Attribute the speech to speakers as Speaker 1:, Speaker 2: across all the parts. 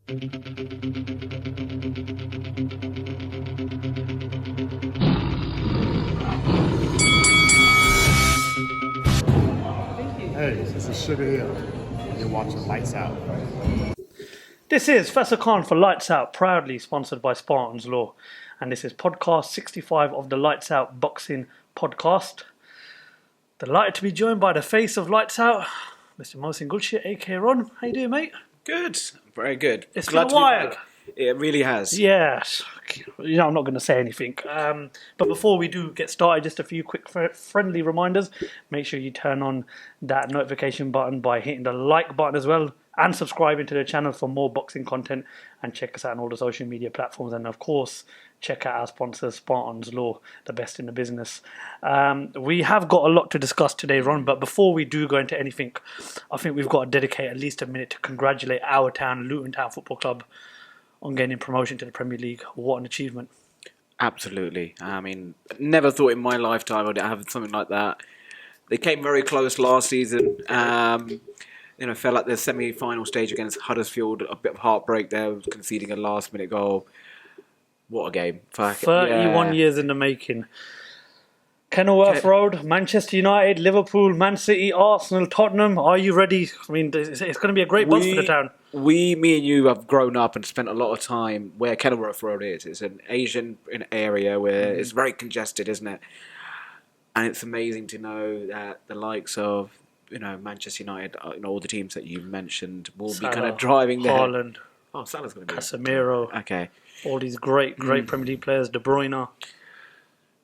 Speaker 1: Hey, this is Sugar Hill. You're watching Lights Out.
Speaker 2: This is Faisal Khan for Lights Out, proudly sponsored by Spartans Law. And this is podcast 65 of the Lights Out Boxing Podcast. Delighted to be joined by the face of Lights Out, Mr. Mohsin Gulsher, aka Ron. How you doing, mate?
Speaker 3: Good, very good.
Speaker 2: It's
Speaker 3: Glad
Speaker 2: been a while.
Speaker 3: It really has.
Speaker 2: Yes. You know, I'm not going to say anything. But before we do get started, just a few quick friendly reminders. Make sure you turn on that notification button by hitting the like button as well, and subscribing to the channel for more boxing content, and check us out on all the social media platforms, and of course check out our sponsors, Spartans Law, the best in the business. We have got a lot to discuss today, Ron, but before we do go into anything, I think we've got to dedicate at least a minute to congratulate our town, Luton Town Football Club, on gaining promotion to the Premier League. What an achievement.
Speaker 3: Absolutely. I mean, never thought in my lifetime I'd have something like that. They came very close last season. Fell at the semi-final stage against Huddersfield. A bit of heartbreak there, conceding a last-minute goal. What a game.
Speaker 2: 31 years in the making. Kenilworth Road, Manchester United, Liverpool, Man City, Arsenal, Tottenham. Are you ready? I mean, it's going to be a great buzz for the town.
Speaker 3: Me and you have grown up and spent a lot of time where Kenilworth Road is. It's an Asian area where it's very congested, isn't it? And it's amazing to know that the likes of Manchester United, all the teams that you've mentioned will
Speaker 2: Salah,
Speaker 3: be kind of driving there.
Speaker 2: Haaland,
Speaker 3: Salah's going to be
Speaker 2: Casemiro.
Speaker 3: Okay.
Speaker 2: All these great Premier League players, De Bruyne.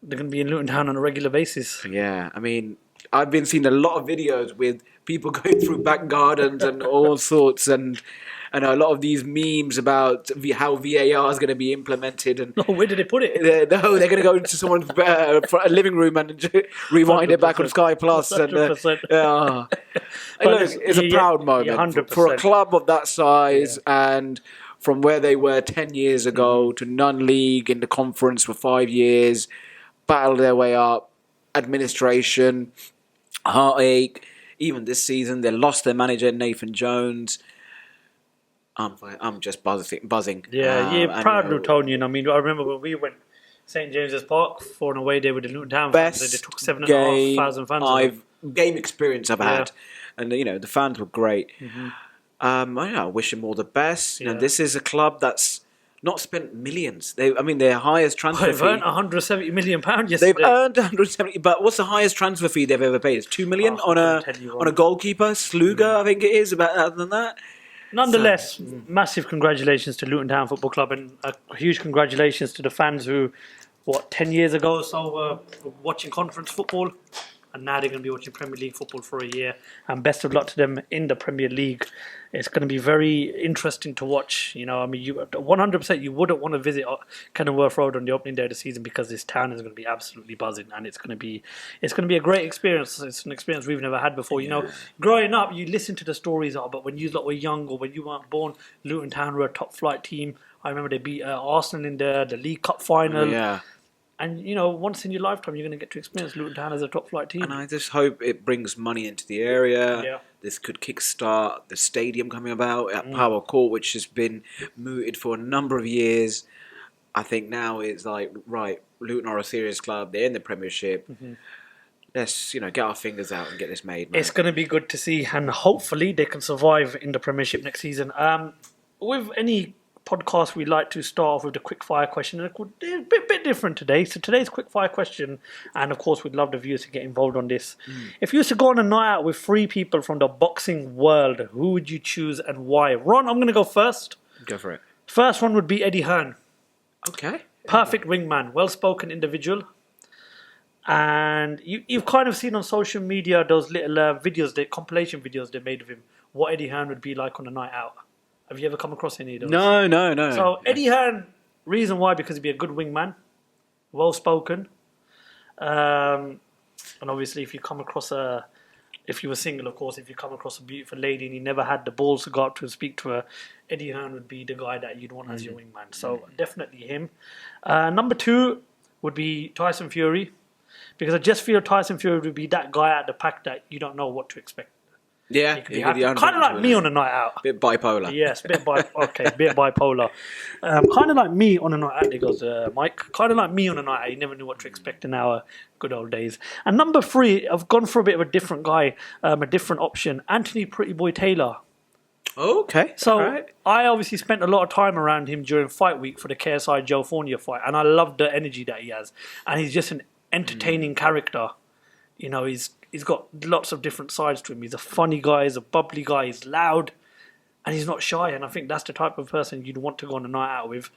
Speaker 2: They're going to be in Luton Town on a regular basis.
Speaker 3: Yeah, I mean, I've been seeing a lot of videos with people going through back gardens and all sorts, and a lot of these memes about how VAR is going to be implemented. And
Speaker 2: where did they put it?
Speaker 3: They're going to go into someone's living room and rewind it back on Sky Plus.
Speaker 2: 100%.
Speaker 3: It's a proud moment for a club of that size, and from where they were 10 years ago to non-league in the conference for 5 years, battled their way up, administration, heartache. Even this season, they lost their manager, Nathan Jones. I'm just buzzing.
Speaker 2: Yeah, proud Lutonian. I mean, I remember when we went St James's Park for an away day with the Luton Town fans. They took 7,500 fans.
Speaker 3: Game experience I've had. And, the fans were great. I wish them all the best.
Speaker 2: Yeah.
Speaker 3: This is a club that's not spent millions. Their highest transfer
Speaker 2: They've
Speaker 3: fee.
Speaker 2: earned £170 million yesterday.
Speaker 3: They've earned 170, but what's the highest transfer fee they've ever paid? It's $2 million on a goalkeeper, Sluga, I think it is. About other than that.
Speaker 2: Nonetheless, massive congratulations to Luton Town Football Club, and a huge congratulations to the fans who, 10 years ago or so, were watching conference football, and now they're going to be watching Premier League football for a year. And best of luck to them in the Premier League. It's going to be very interesting to watch. You 100% you wouldn't want to visit Kenilworth Road on the opening day of the season, because this town is going to be absolutely buzzing, and it's going to be a great experience. It's an experience we've never had before. Growing up, you listen to the stories but when you were young or when you weren't born, Luton Town were a top flight team. I remember they beat Arsenal in the League Cup final.
Speaker 3: Yeah.
Speaker 2: And, once in your lifetime, you're going to get to experience Luton Town as a top-flight team.
Speaker 3: And I just hope it brings money into the area.
Speaker 2: Yeah.
Speaker 3: This could kickstart the stadium coming about at Power Court, which has been mooted for a number of years. I think now it's like, right, Luton are a serious club. They're in the Premiership. Let's, get our fingers out and get this made, man.
Speaker 2: It's going to be good to see, and hopefully they can survive in the Premiership next season. With any podcast, we like to start off with the quick-fire question. And it's a bit different today. So today's quick-fire question, and of course we'd love the viewers to get involved on this. If you were to go on a night out with 3 people from the boxing world, who would you choose and why? Ron, I'm going to go first.
Speaker 3: Go for it.
Speaker 2: First one would be Eddie Hearn.
Speaker 3: Okay.
Speaker 2: Perfect wingman, well-spoken individual. And you've kind of seen on social media those little compilation videos they made of him, what Eddie Hearn would be like on a night out. Have you ever come across any of those?
Speaker 3: No.
Speaker 2: So Eddie Hearn, reason why, because he'd be a good wingman, well-spoken. And obviously if you come across if you were single, of course, if you come across a beautiful lady and you never had the balls to go up to and speak to her, Eddie Hearn would be the guy that you'd want as your wingman. So definitely him. Number 2 would be Tyson Fury, because I just feel Tyson Fury would be that guy at the pack that you don't know what to expect.
Speaker 3: Yeah,
Speaker 2: Kind of like me on a night out.
Speaker 3: Bit bipolar.
Speaker 2: Yes, bit bipolar. Kind of like me on a night out. He goes, Mike. Kind of like me on a night out. You never knew what to expect in our good old days. And number 3, I've gone for a bit of a different guy, a different option. Anthony Pretty Boy Taylor.
Speaker 3: Okay.
Speaker 2: So
Speaker 3: right.
Speaker 2: I obviously spent a lot of time around him during fight week for the KSI Joe Fournier fight, and I love the energy that he has. And he's just an entertaining character. You know, he's got lots of different sides to him. He's a funny guy, he's a bubbly guy, he's loud, and he's not shy. And I think that's the type of person you'd want to go on a night out with.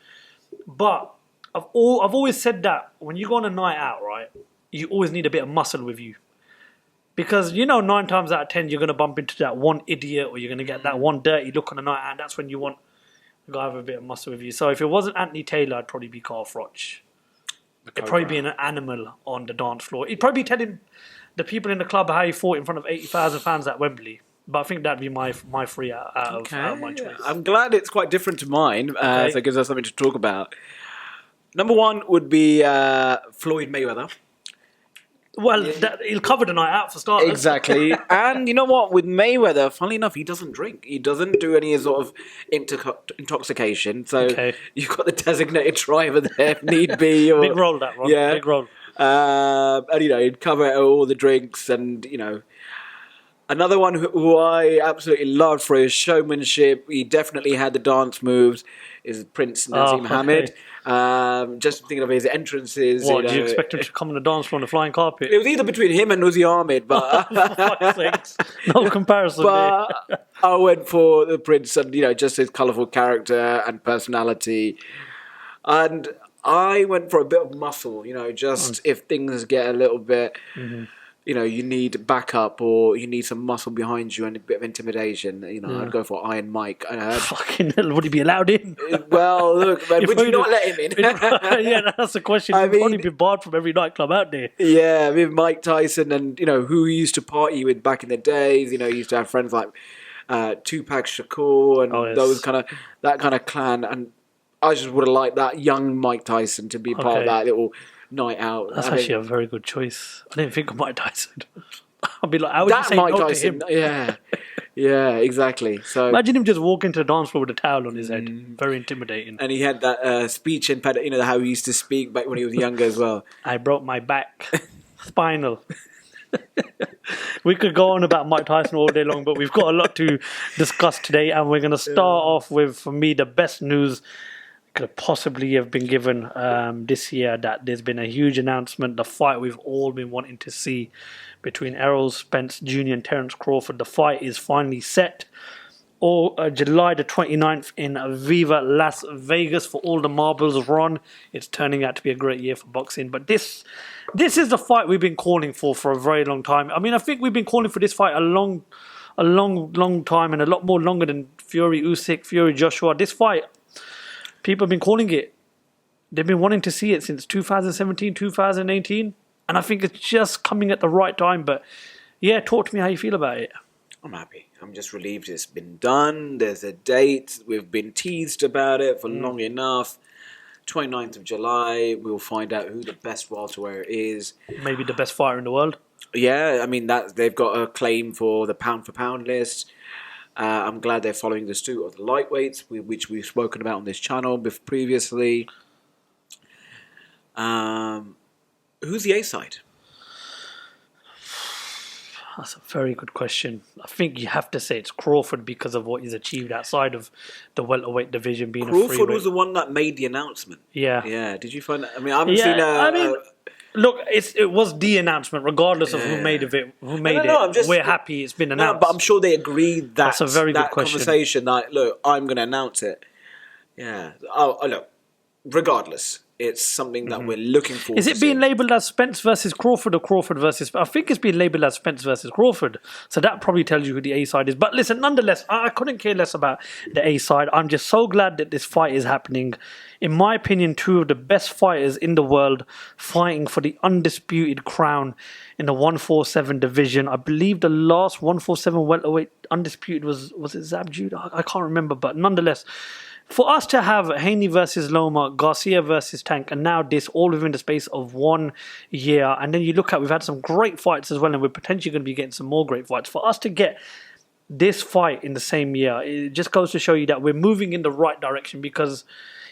Speaker 2: But I've always said that when you go on a night out, right, you always need a bit of muscle with you. Because, 9 times out of 10, you're going to bump into that one idiot or you're going to get that one dirty look on a night out, and that's when you want a guy with a bit of muscle with you. So if it wasn't Anthony Taylor, I'd probably be Carl Froch. It'd probably be an animal on the dance floor. He'd probably be telling the people in the club how he fought in front of 80,000 fans at Wembley. But I think that'd be my 3 out of my choice.
Speaker 3: I'm glad it's quite different to mine, so it gives us something to talk about. Number 1 would be Floyd Mayweather.
Speaker 2: Well, he'll cover the night out for starters.
Speaker 3: Exactly. And you know what? With Mayweather, funnily enough, he doesn't drink. He doesn't do any sort of intoxication. So you've got the designated driver there if need be.
Speaker 2: Big role, that one. Yeah. Big role.
Speaker 3: And, he'd cover all the drinks and, Another one who I absolutely loved for his showmanship, he definitely had the dance moves, is Prince Nazim Hamid. Just thinking of his entrances.
Speaker 2: What, do you expect him to come on the dance floor on the flying carpet?
Speaker 3: It was either between him and Uzi Ahmed, but...
Speaker 2: For fuck's sakes. No comparison
Speaker 3: but I went for the Prince and, just his colourful character and personality. And I went for a bit of muscle, if things get a little bit... Mm-hmm. You need backup or you need some muscle behind you and a bit of intimidation. I'd go for Iron Mike.
Speaker 2: Fucking hell, would he be allowed in?
Speaker 3: Well, look, man, would you not let him in?
Speaker 2: Yeah, that's the question. He'd probably be barred from every nightclub out there.
Speaker 3: Yeah, Mike Tyson and, who he used to party with back in the days. He used to have friends like Tupac Shakur and that kind of clan. And I just would have liked that young Mike Tyson to be part of that little... night out.
Speaker 2: That's actually a very good choice. I didn't think of Mike Tyson. I'd be like, how would you say Mike no Tyson, to him?
Speaker 3: Yeah, exactly. So
Speaker 2: imagine him just walking to the dance floor with a towel on his head. Very intimidating.
Speaker 3: And he had that speech impediment, how he used to speak back when he was younger as well.
Speaker 2: I broke my back. Spinal. We could go on about Mike Tyson all day long, but we've got a lot to discuss today, and we're going to start off with, for me, the best news could possibly have been given this year, that there's been a huge announcement, the fight we've all been wanting to see between Errol Spence Jr. and Terence Crawford. The fight is finally set. July the 29th in Viva Las Vegas for all the marbles run. It's turning out to be a great year for boxing. But this is the fight we've been calling for a very long time. I mean, I think we've been calling for this fight a long time, and a lot more longer than Fury Usyk, Fury Joshua. This fight, people have been calling it. They've been wanting to see it since 2017, 2018. And I think it's just coming at the right time. But yeah, talk to me how you feel about it.
Speaker 3: I'm happy. I'm just relieved it's been done. There's a date. We've been teased about it for long enough. 29th of July, we'll find out who the best welterweight is.
Speaker 2: Maybe the best fighter in the world.
Speaker 3: Yeah, I mean, they've got a claim for the pound-for-pound list. I'm glad they're following the suit of the lightweights, which we've spoken about on this channel previously. Who's the A side?
Speaker 2: That's a very good question. I think you have to say it's Crawford because of what he's achieved outside of the welterweight division being
Speaker 3: Crawford
Speaker 2: a freeweight.
Speaker 3: Was the one that made the announcement.
Speaker 2: Yeah.
Speaker 3: Yeah. Did you find that? I mean, I haven't seen
Speaker 2: look, it was the announcement, regardless of who made it. We're happy it's been announced.
Speaker 3: But I'm sure they agreed
Speaker 2: that's a very good
Speaker 3: conversation. That look, I'm going to announce it. Yeah. Oh, look. Regardless, it's something that we're looking for.
Speaker 2: Is it being labelled as Spence versus Crawford or Crawford versus... I think it's being labelled as Spence versus Crawford. So that probably tells you who the A side is. But listen, nonetheless, I couldn't care less about the A side. I'm just so glad that this fight is happening. In my opinion, two of the best fighters in the world fighting for the undisputed crown in the 147 division. I believe the last 147 welterweight undisputed was it Zab Judah? I can't remember, but nonetheless... For us to have Haney versus Loma, Garcia versus Tank, and now this all within the space of 1 year, and then you look at, we've had some great fights as well, and we're potentially going to be getting some more great fights. For us to get this fight in the same year, it just goes to show you that we're moving in the right direction. Because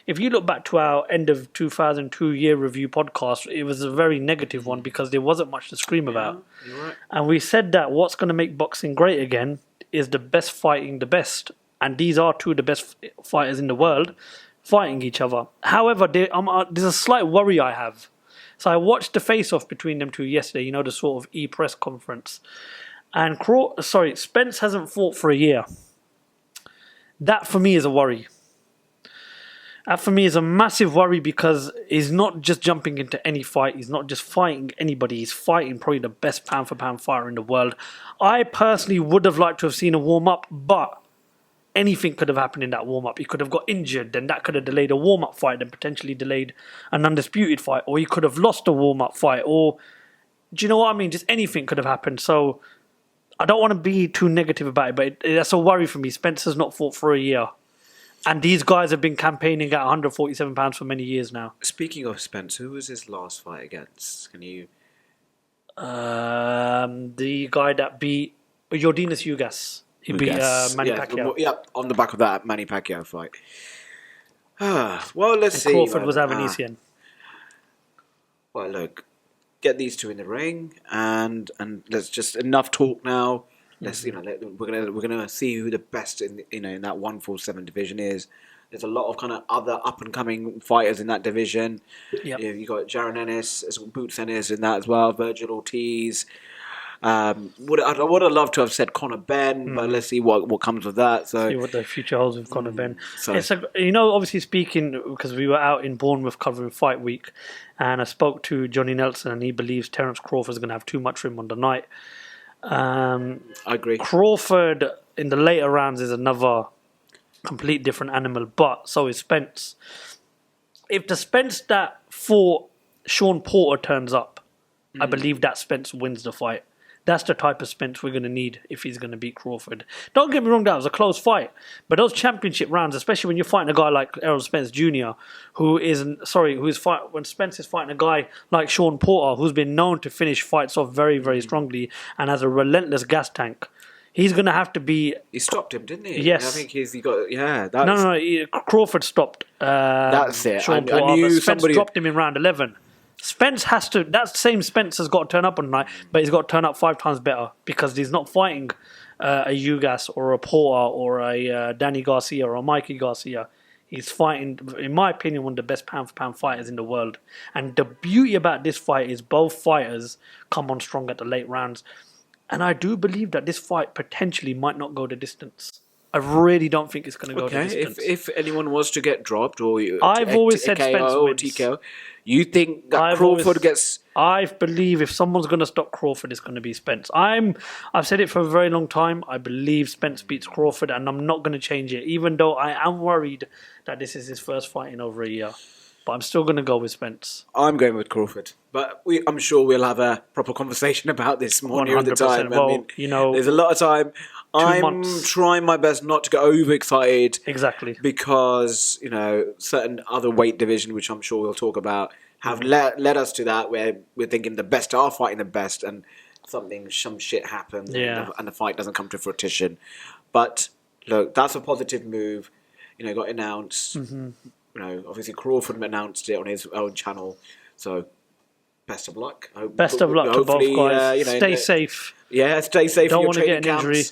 Speaker 2: if you look back to our end of 2002 year review podcast, it was a very negative one because there wasn't much to scream about.
Speaker 3: You're right.
Speaker 2: And we said that what's going to make boxing great again is the best fighting the best. And these are two of the best fighters in the world fighting each other. However, there's a slight worry I have. So I watched the face-off between them two yesterday, the sort of e-press conference. And Spence hasn't fought for a year. That for me is a worry. That for me is a massive worry because he's not just jumping into any fight. He's not just fighting anybody. He's fighting probably the best pound-for-pound fighter in the world. I personally would have liked to have seen a warm-up, but anything could have happened in that warm-up. He could have got injured, then that could have delayed a warm-up fight and potentially delayed an undisputed fight, or he could have lost a warm-up fight, or do you know what I mean? Just anything could have happened. So I don't want to be too negative about it, but that's a worry for me. Spencer's not fought for a year. And these guys have been campaigning at 147 pounds for many years now.
Speaker 3: Speaking of Spence, who was his last fight against? Can you...
Speaker 2: the guy that beat Yordenis Ugas. He beat Manny Pacquiao.
Speaker 3: Yeah, on the back of that Manny Pacquiao fight. Well, let's see.
Speaker 2: Crawford was Avanesian.
Speaker 3: Well, look, get these two in the ring, and let's just enough talk now. Let's we're gonna see who the best in in that 147 division is. There's a lot of kind of other up and coming fighters in that division.
Speaker 2: Yep.
Speaker 3: You got Jaron Ennis, Boots Ennis in that as well. Virgil Ortiz. I would have loved to have said Conor Benn, but let's see what comes of that. So
Speaker 2: see what the future holds with Conor Benn.
Speaker 3: So.
Speaker 2: It's obviously speaking, because we were out in Bournemouth covering Fight Week, and I spoke to Johnny Nelson, and he believes Terence Crawford is going to have too much for him on the night.
Speaker 3: I agree.
Speaker 2: Crawford in the later rounds is another complete different animal, but so is Spence. If the Spence that fought Sean Porter turns up, I believe that Spence wins the fight. That's the type of Spence we're going to need if he's going to beat Crawford. Don't get me wrong, that was a close fight. But those championship rounds, especially when you're fighting a guy like Errol Spence Jr., when Spence is fighting a guy like Sean Porter, who's been known to finish fights off very, very strongly and has a relentless gas tank, he's going to have to be...
Speaker 3: He stopped him, didn't he?
Speaker 2: Yes.
Speaker 3: I think he got... Yeah.
Speaker 2: Crawford stopped
Speaker 3: that's it.
Speaker 2: Sean Porter,
Speaker 3: I knew
Speaker 2: but Spence
Speaker 3: somebody...
Speaker 2: dropped him in round 11. Spence has to... That same Spence has got to turn up on the night, but he's got to turn up 5 times better because he's not fighting a Ugas or a Porter or a Danny Garcia or a Mikey Garcia. He's fighting, in my opinion, one of the best pound-for-pound fighters in the world. And the beauty about this fight is both fighters come on strong at the late rounds. And I do believe that this fight potentially might not go the distance. I really don't think it's going to go the distance.
Speaker 3: If anyone was to get dropped or
Speaker 2: I've always said
Speaker 3: KO
Speaker 2: Spence
Speaker 3: or
Speaker 2: wins.
Speaker 3: TKO, you think that Crawford gets...
Speaker 2: I believe if someone's going to stop Crawford, it's going to be Spence. I've said it for a very long time. I believe Spence beats Crawford, and I'm not going to change it, even though I am worried that this is his first fight in over a year. But I'm still going to go with Spence.
Speaker 3: I'm going with Crawford. But I'm sure we'll have a proper conversation about this more near the time.
Speaker 2: Well,
Speaker 3: I mean, there's a lot of time. I'm trying my best not to get overexcited.
Speaker 2: Exactly.
Speaker 3: Because, certain other weight division, which I'm sure we'll talk about, have led us to that where we're thinking the best are fighting the best and some shit happens and the fight doesn't come to fruition. But, look, that's a positive move. Got announced. Mm-hmm. Obviously Crawford announced it on his own channel. So, best of luck.
Speaker 2: Best of luck to both guys. Stay safe.
Speaker 3: Yeah, stay safe.
Speaker 2: Don't want to get an injury.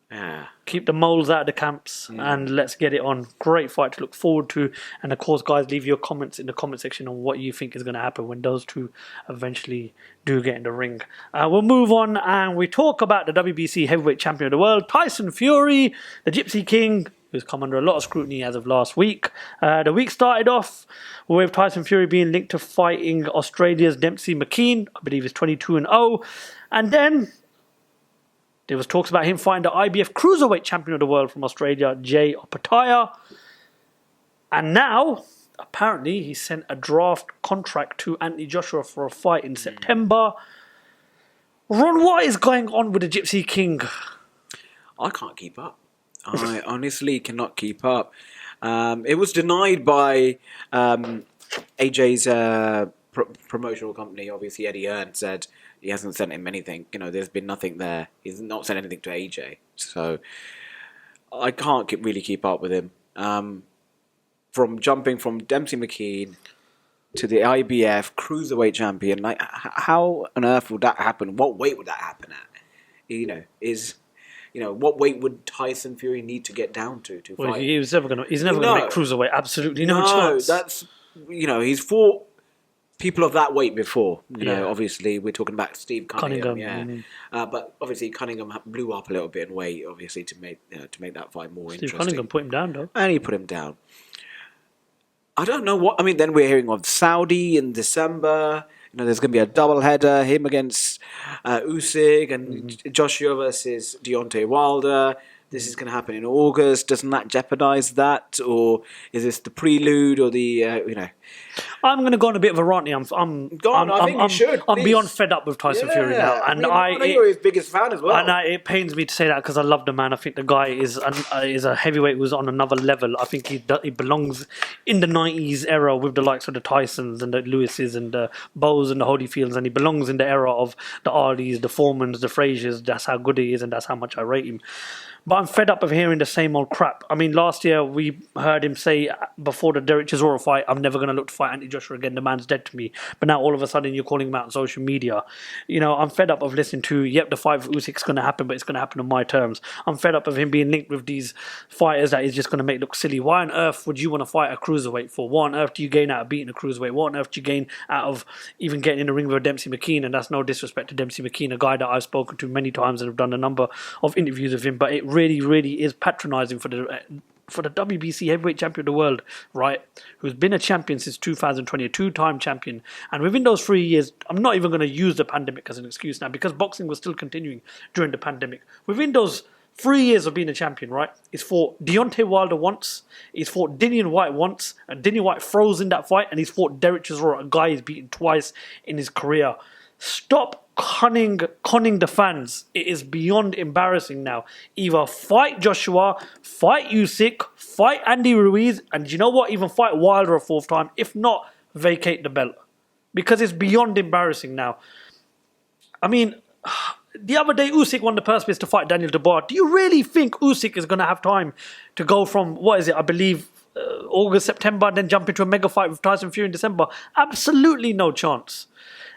Speaker 3: Yeah.
Speaker 2: Keep the moles out of the camps and let's get it on. Great fight to look forward to. And of course, guys, leave your comments in the comment section on what you think is going to happen when those two eventually do get in the ring. We'll move on and we talk about the WBC heavyweight champion of the world, Tyson Fury, the Gypsy King, who's come under a lot of scrutiny as of last week. The week started off with Tyson Fury being linked to fighting Australia's Dempsey McKean. I believe he's 22-0. And then there was talks about him fighting the IBF Cruiserweight champion of the world from Australia, Jay Opataya. And now, apparently, he sent a draft contract to Anthony Joshua for a fight in September. Ron, what is going on with the Gypsy King?
Speaker 3: I can't keep up. I honestly cannot keep up. It was denied by AJ's promotional company. Obviously, Eddie Hearn said, He hasn't sent him anything. There's been nothing there. He's not sent anything to AJ. So I can't really keep up with him. From jumping from Dempsey McKean to the IBF cruiserweight champion, like how on earth would that happen? What weight would that happen at? What weight would Tyson Fury need to get down to
Speaker 2: Well,
Speaker 3: fight?
Speaker 2: he's never going to make cruiserweight. Absolutely no chance.
Speaker 3: That's he's fought people of that weight before. Obviously we're talking about Steve Cunningham. But obviously Cunningham blew up a little bit in weight, obviously to make that fight more interesting.
Speaker 2: Steve Cunningham put him down, though,
Speaker 3: and he put him down. I don't know what. I mean, then we're hearing of Saudi in December. There's going to be a double header, him against Usyk and Joshua versus Deontay Wilder. This is going to happen in August. Doesn't that jeopardize that, or is this the prelude, or the
Speaker 2: I'm going to go on a bit of a rant here.
Speaker 3: I think you should.
Speaker 2: I'm beyond fed up with Tyson Fury now, and
Speaker 3: I know you're his biggest fan as well.
Speaker 2: And it pains me to say that because I love the man. I think the guy is a heavyweight who's on another level. I think he belongs in the '90s era with the likes of the Tysons and the Lewises and the Bows and the Holyfields, and he belongs in the era of the Ardis, the Foremans, the Fraziers. That's how good he is, and that's how much I rate him. But I'm fed up of hearing the same old crap. I mean, last year we heard him say before the Derek Chisora fight, I'm never going to look to fight Anthony Joshua again. The man's dead to me. But now all of a sudden you're calling him out on social media. I'm fed up of listening to, the fight with Usyk's going to happen, but it's going to happen on my terms. I'm fed up of him being linked with these fighters that he's just going to make look silly. Why on earth would you want to fight a cruiserweight for? What on earth do you gain out of beating a cruiserweight? What on earth do you gain out of even getting in the ring with Dempsey McKean? And that's no disrespect to Dempsey McKean, a guy that I've spoken to many times and have done a number of interviews with him. But it really, really is patronising for the WBC heavyweight champion of the world, right? Who's been a champion since 2020, a two-time champion. And within those 3 years, I'm not even going to use the pandemic as an excuse now because boxing was still continuing during the pandemic. Within those 3 years of being a champion, right? He's fought Deontay Wilder once, he's fought Dillian White once, and Dillian White froze in that fight, and he's fought Derek Chisora, a guy he's beaten twice in his career. Stop conning the fans. It is beyond embarrassing now. Either fight Joshua, fight Usyk, fight Andy Ruiz, and you know what? Even fight Wilder a fourth time. If not, vacate the belt. Because it's beyond embarrassing now. I mean, the other day Usyk won the purse bids to fight Daniel Dubois. Do you really think Usyk is going to have time to go from, I believe, August, September, and then jump into a mega fight with Tyson Fury in December? Absolutely no chance.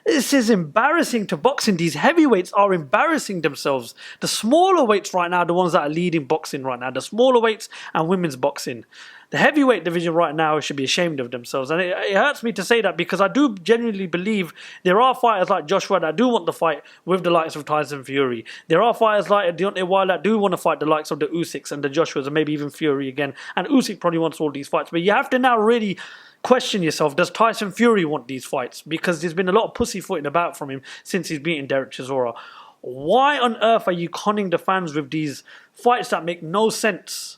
Speaker 2: This is embarrassing to boxing. These heavyweights are embarrassing themselves. The smaller weights right now are the ones that are leading boxing right now. The smaller weights and women's boxing. The heavyweight division right now should be ashamed of themselves. And it hurts me to say that because I do genuinely believe there are fighters like Joshua that do want to fight with the likes of Tyson Fury. There are fighters like Deontay Wilder that do want to fight the likes of the Usyks and the Joshuas and maybe even Fury again. And Usyk probably wants all these fights. But you have to now really question yourself, does Tyson Fury want these fights? Because there's been a lot of pussyfooting about from him since he's beaten Derek Chisora. Why on earth are you conning the fans with these fights that make no sense?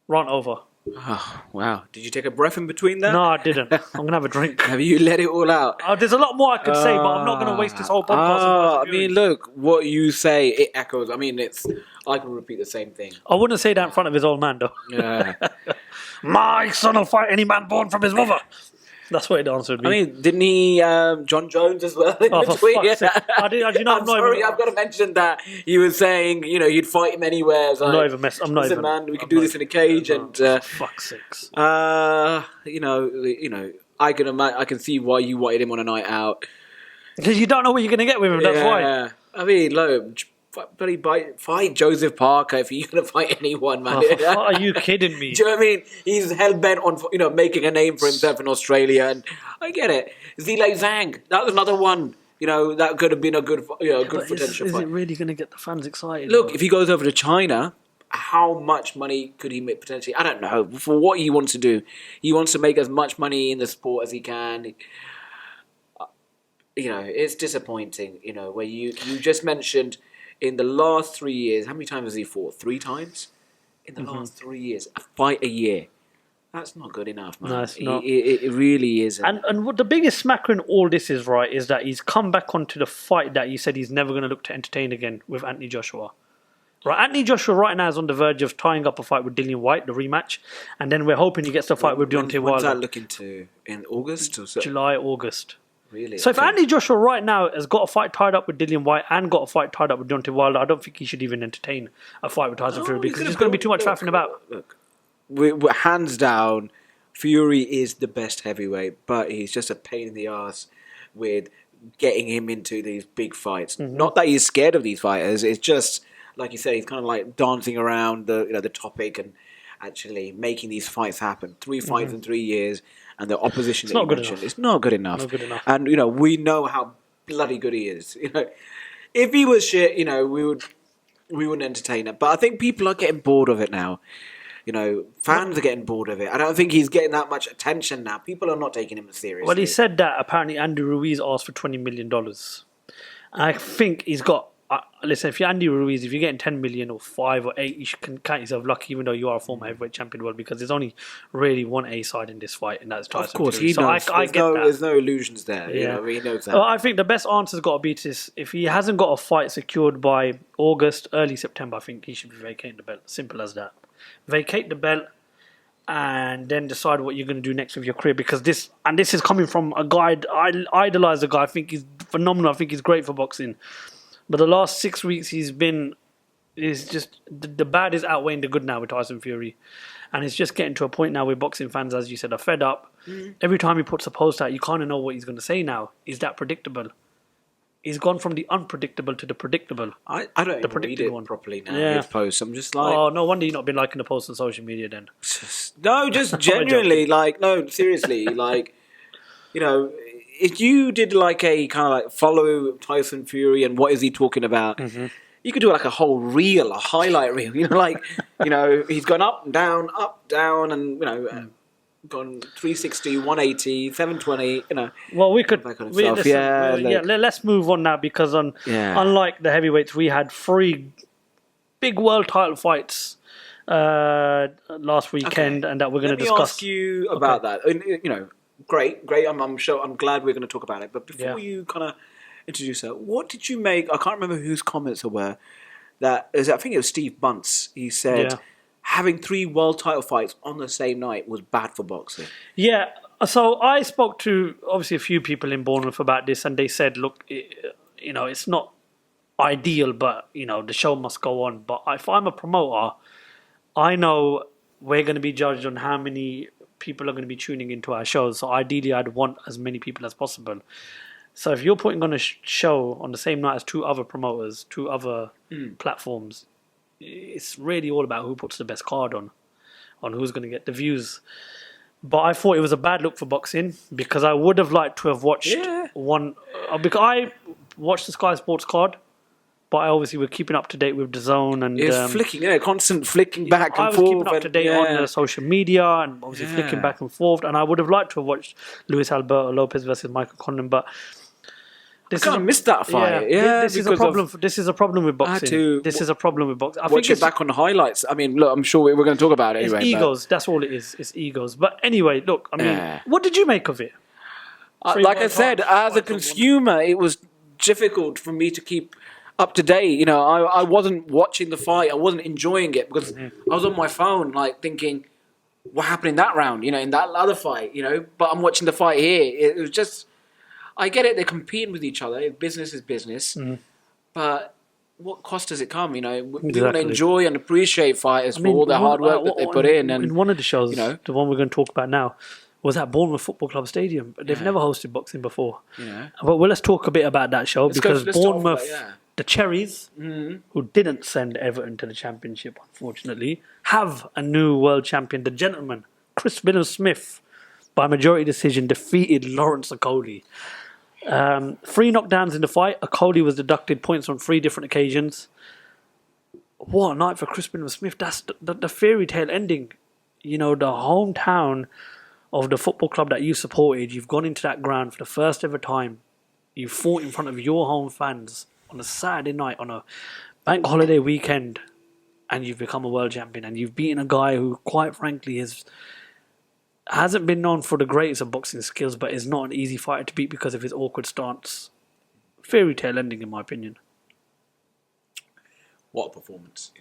Speaker 2: Run over.
Speaker 3: Oh, wow. Did you take a breath in between that?
Speaker 2: No, I didn't. I'm going to have a drink.
Speaker 3: Have you let it all out?
Speaker 2: There's a lot more I could say, but I'm not going to waste this whole podcast.
Speaker 3: I mean, look, what you say, it echoes. I mean, I can repeat the same thing.
Speaker 2: I wouldn't say that in front of his old man, though.
Speaker 3: Yeah.
Speaker 2: My son will fight any man born from his mother. That's what it answered me.
Speaker 3: I mean, didn't he, John Jones as well?
Speaker 2: Oh, for fuck's sake. I'm
Speaker 3: sorry, I've got to mention that. He was saying, you'd fight him anywhere.
Speaker 2: I'm not even messing. I'm not even.
Speaker 3: Man, we could do this in a cage, and
Speaker 2: for fuck's sakes.
Speaker 3: I can see why you wanted him on a night out.
Speaker 2: Because you don't know what you're going to get with him. That's why.
Speaker 3: I mean, look. Fight Joseph Parker if you're going to fight anyone, man.
Speaker 2: Are you kidding me?
Speaker 3: Do you know what I mean? He's hell-bent on, making a name for himself in Australia, and I get it. Zhilei Zhang, that was another one, that could have been a good potential fight.
Speaker 2: Is it really going to get the fans excited?
Speaker 3: Look, if he goes over to China, how much money could he make potentially? I don't know. For what he wants to do, he wants to make as much money in the sport as he can. It's disappointing, where you just mentioned... In the last 3 years, how many times has he fought? 3 times? In the last 3 years. A fight a year. That's not good enough, man.
Speaker 2: No, it's not.
Speaker 3: It really isn't.
Speaker 2: And what the biggest smacker in all this is, right, is that he's come back onto the fight that he said he's never going to look to entertain again with Anthony Joshua. Right, Anthony Joshua right now is on the verge of tying up a fight with Dillian White, the rematch. And then we're hoping he gets the fight with Deontay Wilder.
Speaker 3: When's that looking to? In August? Or so?
Speaker 2: July, August.
Speaker 3: really.
Speaker 2: So if Andy Joshua right now has got a fight tied up with Dillian White and got a fight tied up with Deontay Wilder, I don't think he should even entertain a fight with Tyson Fury because there's going to be too much faffing about.
Speaker 3: Look, we're hands down, Fury is the best heavyweight, but he's just a pain in the ass with getting him into these big fights. Not that he's scared of these fighters. It's just like you said, he's kind of like dancing around the topic and actually making these fights happen. 3 fights in 3 years, and the opposition that you mentioned, it's not good enough.
Speaker 2: Not good enough.
Speaker 3: And we know how bloody good he is. If he was shit, we wouldn't entertain it. But I think people are getting bored of it now. Fans are getting bored of it. I don't think he's getting that much attention now. People are not taking him seriously.
Speaker 2: Well, he said that apparently Andy Ruiz asked for $20 million. I think he's got. Listen, if you're Andy Ruiz, if you're getting 10 million or 5 or 8, you can count yourself lucky, even though you are a former heavyweight champion of the world, because there's only really one A side in this fight, and that's Tyson
Speaker 3: Of course,
Speaker 2: Fury.
Speaker 3: he knows.
Speaker 2: I get that.
Speaker 3: There's no illusions there.
Speaker 2: Yeah.
Speaker 3: He knows that.
Speaker 2: Well, I think the best answer's got to be to this. If he hasn't got a fight secured by August, early September, I think he should be vacating the belt. Simple as that. Vacate the belt and then decide what you're going to do next with your career, because this is coming from a guy, I idolise the guy. I think he's phenomenal. I think he's great for boxing. But the last 6 weeks is just the bad is outweighing the good now with Tyson Fury, and it's just getting to a point now where boxing fans, as you said, are fed up. Every time he puts a post out, you kind of know what he's going to say now. Is that predictable? He's gone from the unpredictable to the predictable.
Speaker 3: I don't even read it properly now. His posts, I'm just like,
Speaker 2: oh, no wonder you've not been liking the posts on social media then.
Speaker 3: No, just genuinely, no, seriously, if you did like a kind of like follow Tyson Fury and what is he talking about, you could do like a whole reel, a highlight reel. He's gone up, down, and gone 360, 180, 720.
Speaker 2: Well, we could. Let's move on now, because unlike the heavyweights, we had 3 big world title fights last weekend, and that we're going to discuss.
Speaker 3: Let me ask you about that. Great. I'm sure. I'm glad we're going to talk about it. But before you kind of introduce her, what did you make? I can't remember whose comments it were. I think it was Steve Bunce. He said having 3 world title fights on the same night was bad for boxing. Yeah.
Speaker 2: So I spoke to obviously a few people in Bournemouth about this, and they said, look, it's not ideal, but the show must go on. But if I'm a promoter, I know we're going to be judged on how many people are going to be tuning into our shows. So ideally, I'd want as many people as possible. So if you're putting on a show on the same night as 2 other promoters, 2 other platforms, it's really all about who puts the best card on who's going to get the views. But I thought it was a bad look for boxing, because I would have liked to have watched one. Because I watched the Sky Sports card, but I obviously were keeping up to date with DAZN and
Speaker 3: it's flicking, constant flicking back and forth.
Speaker 2: I was keeping up to date on social media and obviously flicking back and forth. And I would have liked to have watched Luis Alberto Lopez versus Michael Conlan, but
Speaker 3: I kind of missed that fight.
Speaker 2: This is a problem. This is a problem with boxing. This is a problem with boxing. I
Speaker 3: watch it back on the highlights. I mean, look, I'm sure we're going to talk about it anyway.
Speaker 2: It's egos. That's all it is. It's egos. But anyway, look. I mean, what did you make of it?
Speaker 3: Like I said, as a consumer, it was difficult for me to keep up to date. I wasn't watching the fight. I wasn't enjoying it because I was on my phone, like thinking, what happened in that round? In that other fight. But I'm watching the fight here. It was just. I get it, they're competing with each other. Business is business. But what cost does it come? We want to enjoy and appreciate fighters for all the hard work that they put in. And
Speaker 2: in one of the shows, the one we're going to talk about now, was at Bournemouth Football Club Stadium. They've never hosted boxing before. But let's talk a bit about that show, because Bournemouth, the Cherries, who didn't send Everton to the Championship, unfortunately, have a new world champion. The gentleman, Chris Billam, by majority decision, defeated Lawrence Okolie. 3 knockdowns in the fight. Okolie was deducted points on 3 different occasions. What a night for Chris Billam. That's the fairy tale ending. The hometown of the football club that you supported. You've gone into that ground for the first ever time. You fought in front of your home fans on a Saturday night, on a bank holiday weekend, and you've become a world champion. And you've beaten a guy who, quite frankly, hasn't been known for the greatest of boxing skills, but is not an easy fighter to beat because of his awkward stance. Fairy tale ending, in my opinion.
Speaker 3: What a performance,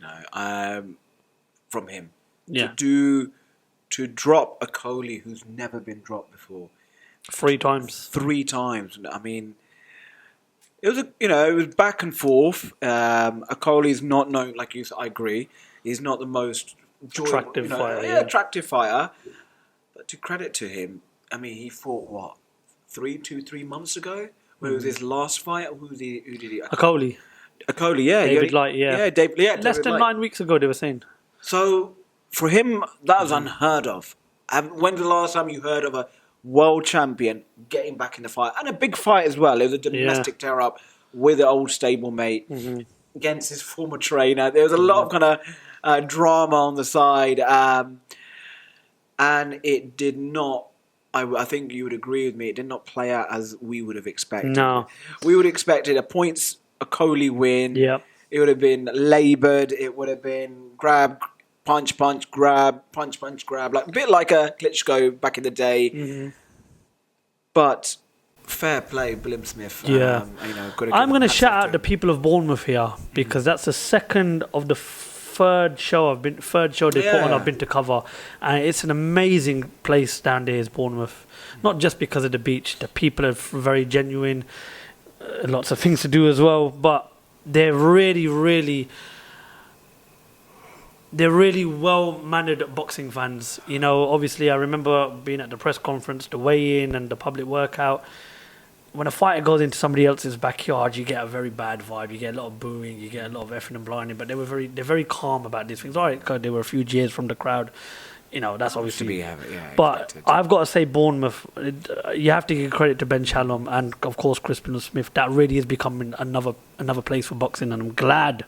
Speaker 3: from him. To drop Okolie, who's never been dropped before,
Speaker 2: 3 times.
Speaker 3: 3 times. I mean, it was back and forth. Okolie's not known, like you said, I agree. He's not the most
Speaker 2: Attractive fighter.
Speaker 3: Yeah, attractive fighter. But to credit to him, I mean, he fought what 3 months ago. When it was his last fight. Who did he?
Speaker 2: Okolie,
Speaker 3: yeah.
Speaker 2: David Light, yeah.
Speaker 3: David, yeah.
Speaker 2: Less than 9 weeks ago, they were saying.
Speaker 3: So for him, that was unheard of. When's the last time you heard of a world champion getting back in the fight? And a big fight as well. It was a domestic tear-up with an old stablemate against his former trainer. There was a lot of kind of drama on the side. And it did not, I think you would agree with me, it did not play out as we would have expected.
Speaker 2: No.
Speaker 3: We would have expected a Okolie win.
Speaker 2: Yep.
Speaker 3: It would have been laboured. It would have been grab, punch, grab, punch, grab. Like a bit like a Klitschko back in the day. But fair play, Billam Smith.
Speaker 2: Yeah. I'm going to shout out the people of Bournemouth here because that's the second of the third show they put on I've been to cover, and it's an amazing place down there is Bournemouth. Not just because of the beach, the people are very genuine, lots of things to do as well, but they're really well-mannered boxing fans. Obviously I remember being at the press conference, the weigh-in and the public workout. When a fighter goes into somebody else's backyard, you get a very bad vibe. You get a lot of booing, you get a lot of effing and blinding. But they're very calm about these things. All right, because there were a few jeers from the crowd. That's obviously. But expected. I've got to say, Bournemouth. You have to give credit to Ben Shalom and of course Chris Smith. That really is becoming another place for boxing, and I'm glad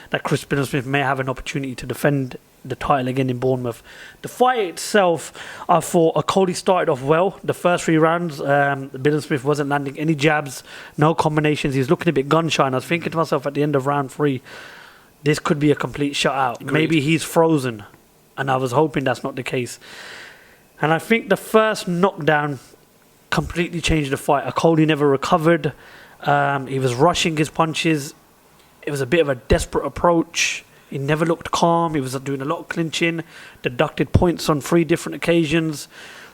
Speaker 2: that Chris Smith may have an opportunity to defend the title again in Bournemouth. The fight itself, I thought Okolie started off well. The first 3 rounds, Billam Smith wasn't landing any jabs, no combinations. He was looking a bit gun-shy, and I was thinking to myself at the end of round 3, this could be a complete shutout.
Speaker 3: Agreed.
Speaker 2: Maybe he's frozen, and I was hoping that's not the case. And I think the first knockdown completely changed the fight. Okolie never recovered. He was rushing his punches. It was a bit of a desperate approach. He never looked calm. He was doing a lot of clinching, deducted points on 3 different occasions.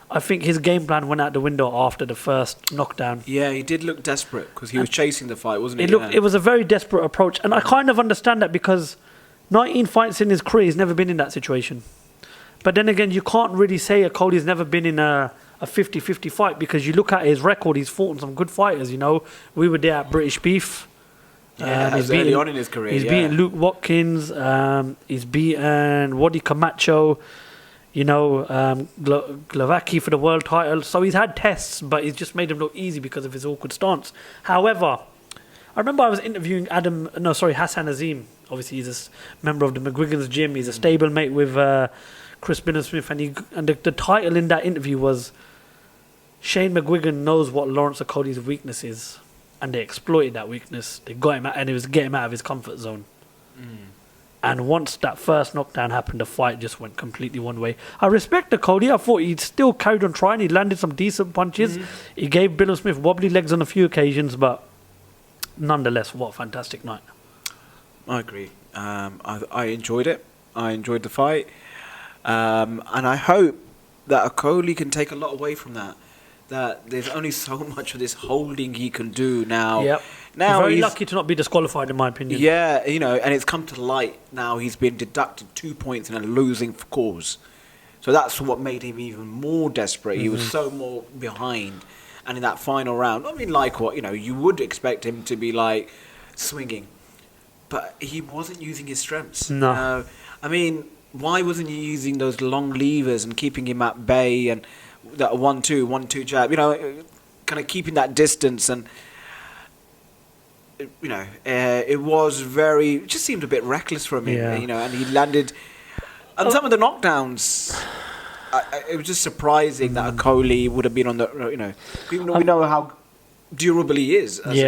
Speaker 2: I think his game plan went out the window after the first knockdown.
Speaker 3: Yeah, he did look desperate because he was chasing the fight, wasn't he?
Speaker 2: It was a very desperate approach, and I kind of understand that because 19 fights in his career, he's never been in that situation. But then again, you can't really say Okolie's never been in a 50-50 fight because you look at his record, he's fought on some good fighters, We were there at British Beef.
Speaker 3: He's early on in his career.
Speaker 2: He's beaten Luke Watkins. He's beaten Wadi Camacho. Glavaki for the world title. So he's had tests, but he's just made him look easy because of his awkward stance. However, I remember I was interviewing Hassan Azim. Obviously, he's a member of the McGuigan's gym. He's a stablemate with Chris Billam Smith, and the title in that interview was Shane McGuigan knows what Lawrence Okolie's weakness is. And they exploited that weakness. They got him out, and it was getting him out of his comfort zone. And once that first knockdown happened, the fight just went completely one way. I respect Okolie. I thought he'd still carried on trying. He landed some decent punches. He gave Billam Smith wobbly legs on a few occasions, but nonetheless, what a fantastic night.
Speaker 3: I agree. I enjoyed it. I enjoyed the fight. And I hope that Okolie can take a lot away from that. That there's only so much of this holding he can do now.
Speaker 2: Yep.
Speaker 3: Now
Speaker 2: very lucky to not be disqualified, in my opinion.
Speaker 3: Yeah, and it's come to light now. He's been deducted 2 points in a losing cause, so that's what made him even more desperate. He was so more behind, and in that final round, I mean, like what you would expect him to be like swinging, but he wasn't using his strengths.
Speaker 2: No,
Speaker 3: I mean, why wasn't he using those long levers and keeping him at bay and that 1-2 jab, kind of keeping that distance, and it just seemed a bit reckless from him, and he landed, and some of the knockdowns, it was just surprising that Okolie would have been on the, even though we know how durable he is, that he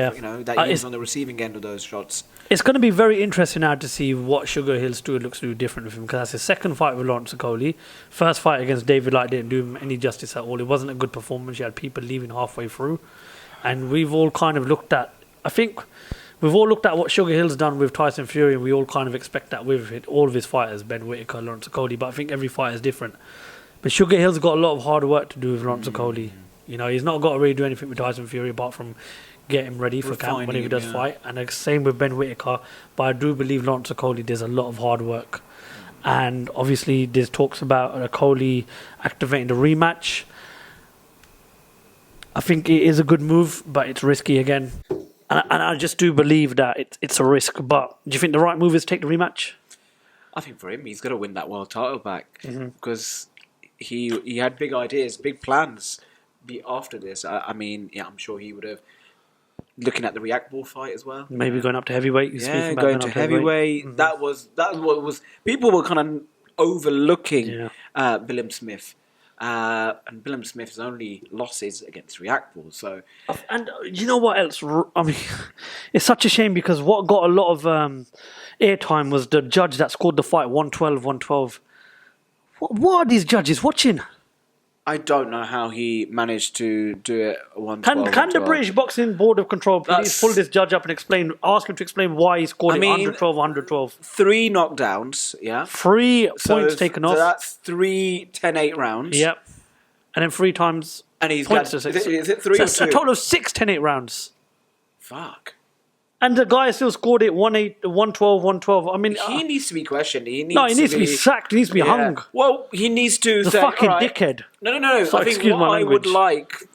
Speaker 3: was on the receiving end of those shots.
Speaker 2: It's going to be very interesting now to see what Sugar Hill Stewart looks to do different with him, because that's his second fight with Lawrence Okolie. First fight against David Light didn't do him any justice at all. It wasn't a good performance. You had people leaving halfway through. And we've all kind of looked at, I think, we've all looked at what Sugar Hill's done with Tyson Fury, and we all kind of expect that with all of his fighters, Ben Whittaker, Lawrence Okolie, but I think every fight is different. But Sugar Hill's got a lot of hard work to do with Lawrence Okolie. You know, he's not got to really do anything with Tyson Fury apart from get him ready for camp when he does fight. And the same with Ben Whittaker. But I do believe Lawrence Okolie does a lot of hard work. And obviously there's talks about Okolie activating the rematch. I think it is a good move, but it's risky again. And I just do believe that it's a risk. But do you think the right move is to take the rematch?
Speaker 3: I think for him, he's got to win that world title back because he had big ideas, big plans after this. I mean, I'm sure he would have. Looking at the Reactable fight as well.
Speaker 2: Maybe going up to heavyweight.
Speaker 3: Going to heavyweight. Mm-hmm. That was what was. People were kind of overlooking Billam Smith. And Billam Smith's only losses against Reactable. So,
Speaker 2: and you know what else? I mean, it's such a shame because what got a lot of airtime was the judge that scored the fight 112. What are these judges watching?
Speaker 3: I don't know how he managed to do it 112.
Speaker 2: Can the British Boxing Board of Control please pull this judge up and ask him to explain why he scored it 112.
Speaker 3: 3 knockdowns, yeah.
Speaker 2: 3 points taken off.
Speaker 3: So that's 3 10-8 rounds.
Speaker 2: Yep. And then 3 times
Speaker 3: and he's
Speaker 2: points
Speaker 3: got,
Speaker 2: to 6.
Speaker 3: Is it 3
Speaker 2: so
Speaker 3: or 2?
Speaker 2: It's a total of 6 10-8 rounds.
Speaker 3: Fuck.
Speaker 2: And the guy still scored it 112. I mean,
Speaker 3: he needs to be questioned. He
Speaker 2: needs to be sacked. He needs to be hung.
Speaker 3: Well, he needs to
Speaker 2: the
Speaker 3: say,
Speaker 2: fucking
Speaker 3: right.
Speaker 2: dickhead.
Speaker 3: No. So I think what I would like,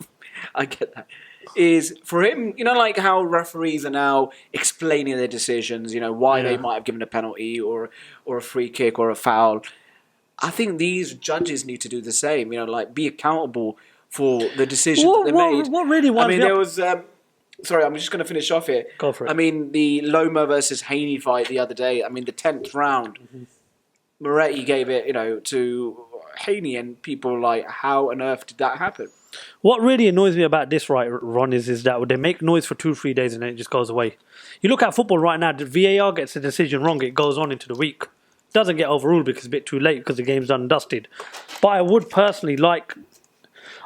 Speaker 3: I get that, is for him, you know, like how referees are now explaining their decisions, you know, why they might have given a penalty or a free kick or a foul. I think these judges need to do the same, you know, like be accountable for the decisions that they made.
Speaker 2: What really was...
Speaker 3: I mean, there was... sorry, I'm just going to finish off here.
Speaker 2: Go for it.
Speaker 3: I mean, the Loma versus Haney fight the other day, I mean, the 10th round, Moretti gave it, you know, to Haney, and people were like, how on earth did that happen?
Speaker 2: What really annoys me about this, right, Ron, is that they make noise for 2-3 days and then it just goes away. You look at football right now, the VAR gets a decision wrong, it goes on into the week. It doesn't get overruled because it's a bit too late because the game's done and dusted. But I would personally like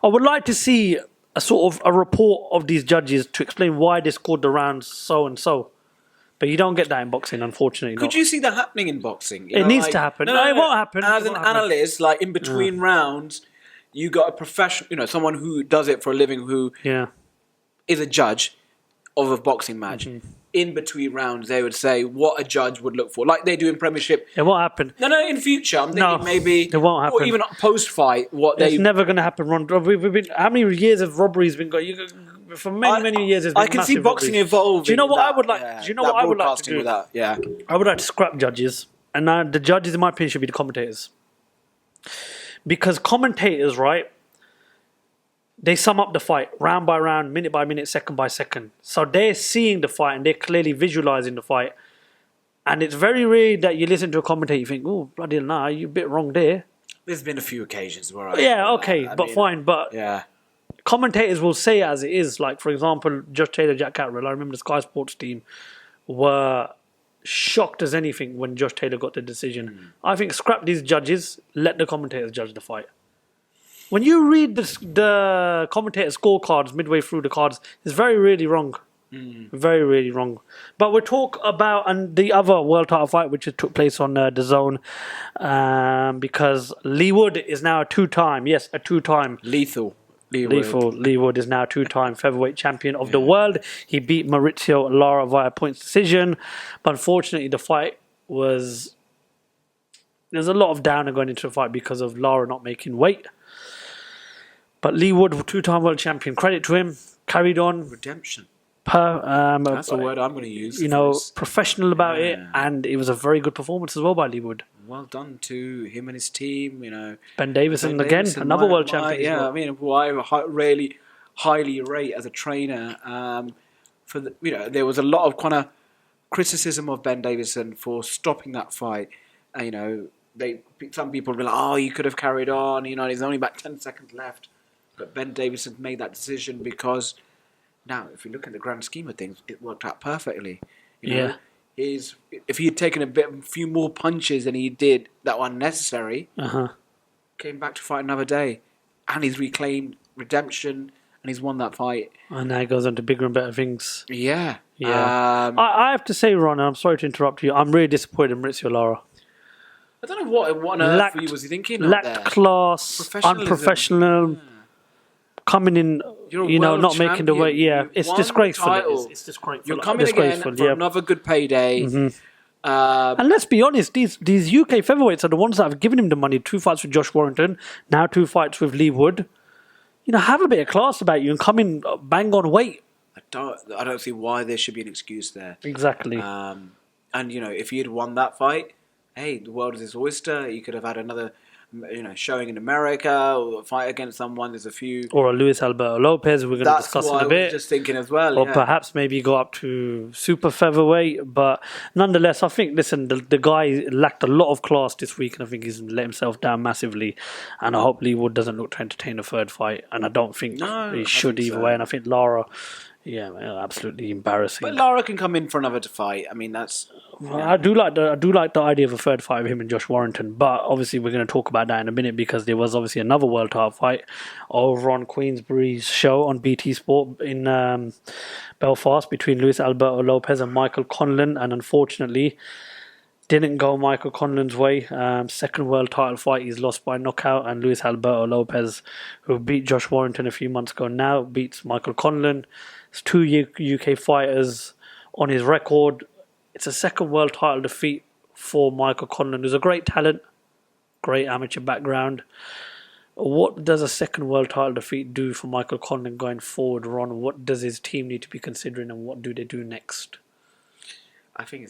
Speaker 2: to see a sort of a report of these judges to explain why they scored the rounds so and so. But you don't get that in boxing, unfortunately.
Speaker 3: Could you see that happening in boxing?
Speaker 2: It needs to happen. No, it won't happen.
Speaker 3: As an analyst, like in between rounds, you got a professional, you know, someone who does it for a living, who is a judge of a boxing match. In between rounds, they would say what a judge would look for, like they do in Premiership.
Speaker 2: It won't happen.
Speaker 3: No. In future, I'm thinking maybe
Speaker 2: it won't happen.
Speaker 3: Or even post-fight,
Speaker 2: It's never going to happen, Ron. We've been how many years of robberies been going? For many years, there's been
Speaker 3: I can see boxing evolving.
Speaker 2: Do you know what I would like? Do you know what I would like to do? I would like to scrap judges, and the judges, in my opinion, should be the commentators, because commentators, right? They sum up the fight round by round, minute by minute, second by second. So they're seeing the fight and they're clearly visualizing the fight. And it's very rare that you listen to a commentator, you think, oh, bloody hell, nah, you're a bit wrong there.
Speaker 3: There's been a few occasions where
Speaker 2: fine. But commentators will say it as it is. Like, for example, Josh Taylor, Jack Catterall, I remember the Sky Sports team were shocked as anything when Josh Taylor got the decision. I think scrap these judges, let the commentators judge the fight. When you read the commentator scorecards midway through the cards, it's very really wrong. Very really wrong. But we'll talk about the other world title fight which took place on the Zone, because Leigh Wood is now a two-time
Speaker 3: lethal.
Speaker 2: Leigh Wood is now a two-time featherweight champion of the world. He beat Mauricio Lara via points decision, but unfortunately the fight was... There's a lot of downer going into the fight because of Lara not making weight. But Leigh Wood, two-time world champion, credit to him, carried on.
Speaker 3: Redemption.
Speaker 2: That's
Speaker 3: the word I'm going to use.
Speaker 2: You know, professional about it, and it was a very good performance as well by Leigh Wood.
Speaker 3: Well done to him and his team, you know.
Speaker 2: Ben Davison again, another world champion.
Speaker 3: Yeah, I mean, who I really highly rate as a trainer. There was a lot of kind of criticism of Ben Davison for stopping that fight. You know, some people were like, oh, you could have carried on, you know, there's only about 10 seconds left. But Ben Davison made that decision because now, if you look at the grand scheme of things, it worked out perfectly. You know, if he had taken a few more punches than he did that were unnecessary, came back to fight another day, and he's reclaimed redemption, and he's won that fight.
Speaker 2: And now he goes on to bigger and better things.
Speaker 3: Yeah.
Speaker 2: I have to say, Ron, and I'm sorry to interrupt you, I'm really disappointed in Mauricio Lara.
Speaker 3: I don't know what on earth was he thinking?
Speaker 2: Lacked class, unprofessional. coming in, not making the weight. Yeah, it's disgraceful. It's disgraceful.
Speaker 3: You're coming again for another good payday.
Speaker 2: And let's be honest, these UK featherweights are the ones that have given him the money. 2 fights with Josh Warrington, now 2 fights with Leigh Wood. Have a bit of class about you and come in bang on weight.
Speaker 3: I don't see why there should be an excuse there.
Speaker 2: Exactly.
Speaker 3: And if he had won that fight, hey, the world is his oyster. He could have had another, showing in America or fight against someone. There's a few.
Speaker 2: Or a Luis Alberto Lopez, we're going to discuss in a bit.
Speaker 3: That's what I was just thinking as well.
Speaker 2: Or perhaps maybe go up to super featherweight. But nonetheless, I think, the guy lacked a lot of class this week, and I think he's let himself down massively. And I hope Leigh Wood doesn't look to entertain a third fight. And I don't think he should either way. And I think Lara... Yeah, absolutely embarrassing.
Speaker 3: But Lara can come in for another fight. I mean, that's.
Speaker 2: I do like the idea of a third fight with him and Josh Warrington, but obviously we're going to talk about that in a minute because there was obviously another world title fight over on Queensbury's show on BT Sport in Belfast between Luis Alberto Lopez and Michael Conlan, and unfortunately didn't go Michael Conlan's way. Second world title fight, he's lost by knockout, and Luis Alberto Lopez, who beat Josh Warrington a few months ago, now beats Michael Conlan. It's 2 UK fighters on his record. It's a second world title defeat for Michael Conlan, who's a great talent, great amateur background. What does a second world title defeat do for Michael Conlan going forward, Ron? What does his team need to be considering, and what do they do next?
Speaker 3: I think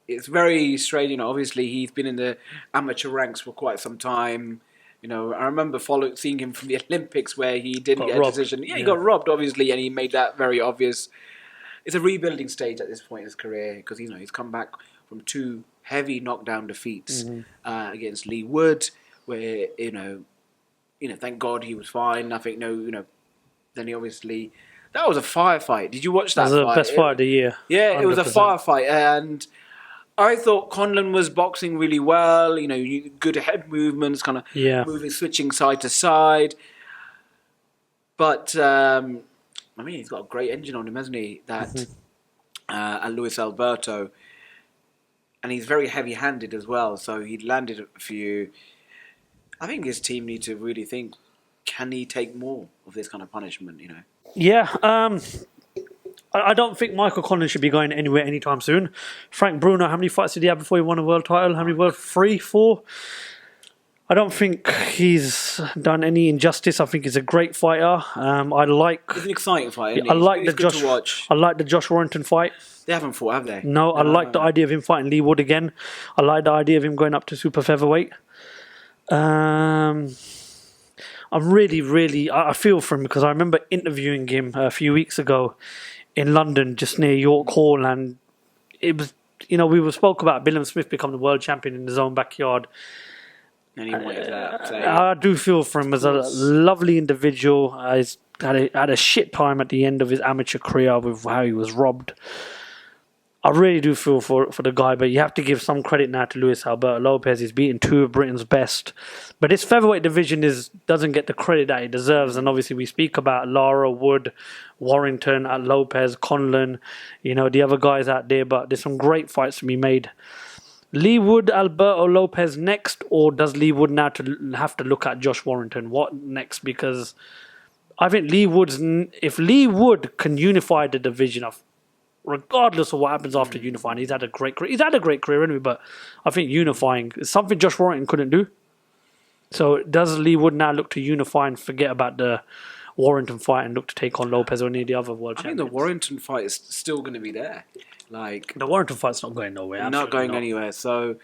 Speaker 3: it's very strange. Obviously he's been in the amateur ranks for quite some time. I remember seeing him from the Olympics where he didn't get a decision. Yeah, he got robbed, obviously, and he made that very obvious. It's a rebuilding stage at this point in his career because, he's come back from 2 heavy knockdown defeats against Leigh Wood, where, thank God he was fine. Nothing, then he obviously... That was a firefight. Did you watch that fight?
Speaker 2: It was the best fight of the year.
Speaker 3: Yeah, 100%. It was a firefight, and... I thought Conlan was boxing really well, good head movements, kind of moving, switching side to side. But, he's got a great engine on him, hasn't he? And Luis Alberto. And he's very heavy-handed as well, so he'd landed a few. I think his team need to really think, can he take more of this kind of punishment,
Speaker 2: Yeah, I don't think Michael Conlan should be going anywhere anytime soon. Frank Bruno, how many fights did he have before he won a world title? How many 3, 4? I don't think he's done any injustice. I think he's a great fighter.
Speaker 3: He's an exciting fight.
Speaker 2: I like the Josh Warrington fight.
Speaker 3: They haven't fought, have they?
Speaker 2: No, I like the idea of him fighting Leigh Wood again. I like the idea of him going up to super featherweight. I'm really, I feel for him because I remember interviewing him a few weeks ago in London, just near York Hall, and it was, we spoke about Billam Smith becoming the world champion in his own backyard.
Speaker 3: And he wanted that.
Speaker 2: I do feel for him as a lovely individual. He's had a shit time at the end of his amateur career with how he was robbed. I really do feel for the guy, but you have to give some credit now to Luis Alberto Lopez. He's beaten 2 of Britain's best. But this featherweight division doesn't get the credit that it deserves. And obviously we speak about Lara, Wood, Warrington, Lopez, Conlan, the other guys out there. But there's some great fights to be made. Leigh Wood, Alberto Lopez next, or does Leigh Wood now have to look at Josh Warrington? What next? Because I think if Leigh Wood can unify the division regardless of what happens after unifying, he's had a great career. He's had a great career anyway, but I think unifying is something Josh Warrington couldn't do. So does Leigh Wood now look to unify and forget about the Warrington fight and look to take on Lopez or any of the other world champions?
Speaker 3: I think the Warrington fight is still going to be there.
Speaker 2: The Warrington fight's not going nowhere.
Speaker 3: Not going anywhere. So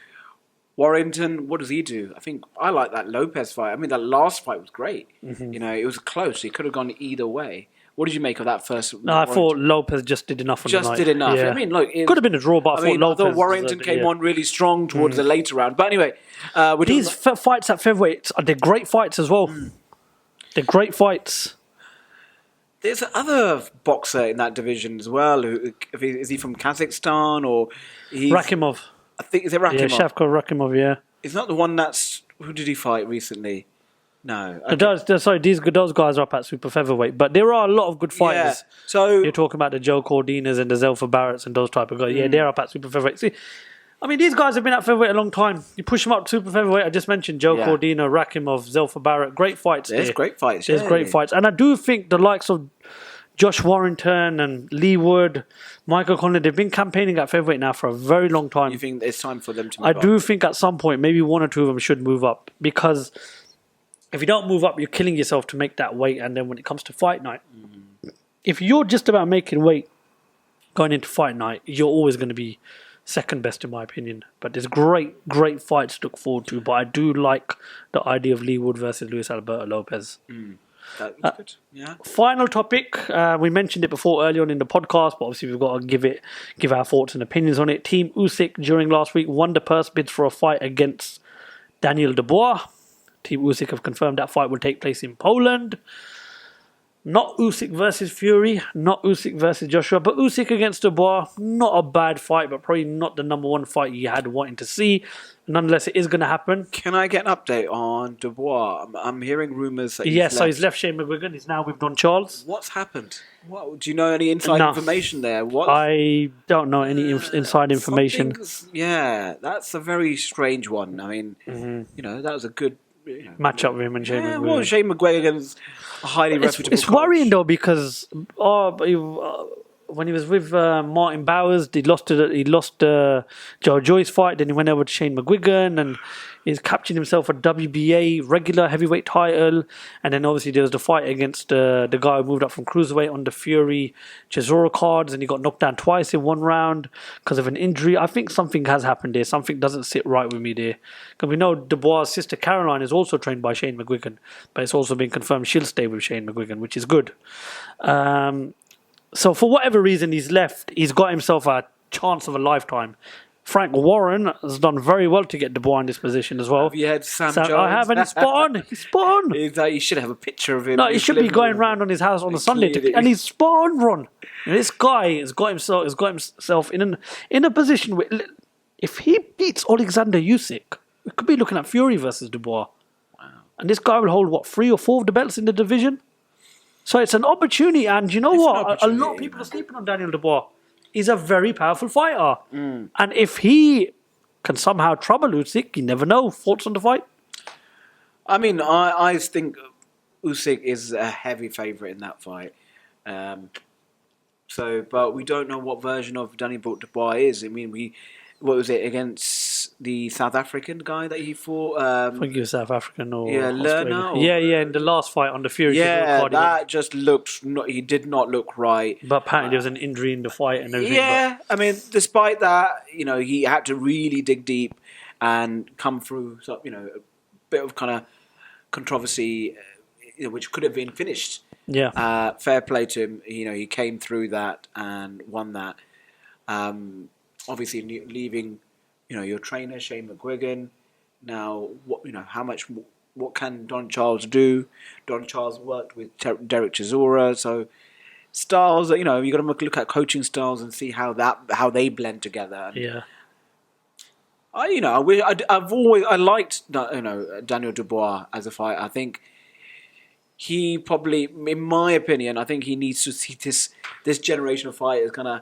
Speaker 3: Warrington, what does he do? I like that Lopez fight. That last fight was great. It was close. It could have gone either way. What did you make of that first?
Speaker 2: No, I thought Lopez just did enough on the night.
Speaker 3: Just did enough.
Speaker 2: Yeah.
Speaker 3: Look,
Speaker 2: it could have been a draw, but I thought
Speaker 3: Warrington came on really strong towards the later round. But anyway,
Speaker 2: these fights at featherweight they're great fights as well. They're great fights.
Speaker 3: There's another boxer in that division as well. Is he from Kazakhstan or
Speaker 2: Rakimov?
Speaker 3: I think is it Rakimov?
Speaker 2: Yeah, Shavkat Rakimov. Yeah.
Speaker 3: It's not the one who did he fight recently? No. Okay.
Speaker 2: Those guys are up at super featherweight, but there are a lot of good fighters.
Speaker 3: Yeah. So
Speaker 2: you're talking about the Joe Cordinas and the Zelfa Barretts and those type of guys. Yeah, they're up at super featherweight. See, I mean, these guys have been at featherweight a long time. You push them up to super featherweight. I just mentioned Joe Cordina, Rakimov, Zelfa Barrett. Great fights.
Speaker 3: There's great fights.
Speaker 2: There's great fights. And I do think the likes of Josh Warrington and Leigh Wood, Michael Conlan, they've been campaigning at featherweight now for a very long time.
Speaker 3: You think it's time for them to move
Speaker 2: I
Speaker 3: up?
Speaker 2: do think at some point, maybe one or two of them should move up. Because if you don't move up, you're killing yourself to make that weight. And then when it comes to fight night, if you're just about making weight going into fight night, you're always going to be second best in my opinion. But there's great fights to look forward to. But I do like the idea of Leigh Wood versus Luis Alberto Lopez.
Speaker 3: That's good. Yeah.
Speaker 2: Final topic. We mentioned it before early on in the podcast, but obviously we've got to give our thoughts and opinions on it. Team Usyk during last week won the purse bids for a fight against Daniel Dubois. Team Usyk have confirmed that fight will take place in Poland. Not Usyk versus Fury, not Usyk versus Joshua, but Usyk against Dubois. Not a bad fight, but probably not the number one fight you had wanting to see. Nonetheless, it is going to happen.
Speaker 3: Can I get an update on Dubois? I'm hearing rumours that
Speaker 2: so he's left Shane McGuigan. He's now with Don Charles.
Speaker 3: What's happened? Do you know any inside information there?
Speaker 2: I don't know any inside information.
Speaker 3: Yeah, that's a very strange one. I mean, that was a good
Speaker 2: match up with him and Shane McGuigan.
Speaker 3: Well, Shane McGuigan's a highly reputable
Speaker 2: It's worrying though because when he was with Martin Bowers, he lost Joe Joyce fight. Then he went over to Shane McGuigan and he's captured himself a WBA regular heavyweight title. And then obviously there was the fight against the guy who moved up from cruiserweight on the Fury Chisora cards, and he got knocked down twice in one round because of an injury. I think something has happened there. Something doesn't sit right with me there. Because we know Dubois' sister Caroline is also trained by Shane McGuigan, but it's also been confirmed she'll stay with Shane McGuigan, which is good. So for whatever reason he's left, he's got himself a chance of a lifetime. Frank Warren has done very well to get Dubois in this position as well.
Speaker 3: Have you had Sam Jones?
Speaker 2: I haven't. He's spot on. He's spot on.
Speaker 3: You should have a picture of him.
Speaker 2: No, he should be going round on his house on a Sunday, and he's spot on, Ron. And this guy has got himself in a position where if he beats Alexander Usyk, we could be looking at Fury versus Dubois. Wow. And this guy will hold 3 or 4 of the belts in the division. So it's an opportunity, and you know what? A lot of people are sleeping on Daniel Dubois. He's a very powerful fighter. And if he can somehow trouble Usyk, you never know. Thoughts on the fight?
Speaker 3: I mean, I think Usyk is a heavy favourite in that fight. But we don't know what version of Daniel Dubois is. I mean, what was it against the South African guy that he fought?
Speaker 2: I think he was South African or
Speaker 3: Lara.
Speaker 2: In the last fight on the Fury.
Speaker 3: Yeah, that just looked. He did not look right.
Speaker 2: But apparently there was an injury in the fight and everything.
Speaker 3: Yeah, I mean, despite that, he had to really dig deep and come through. So, a bit of kind of controversy, which could have been finished.
Speaker 2: Yeah.
Speaker 3: Fair play to him. He came through that and won that. Obviously, leaving, your trainer Shane McGuigan. Now, what can Don Charles do? Don Charles worked with Derek Chisora, so styles. You got to look at coaching styles and see how they blend together. And I liked Daniel Dubois as a fighter. I think he probably, in my opinion, I think he needs to see this generation of fighters kind of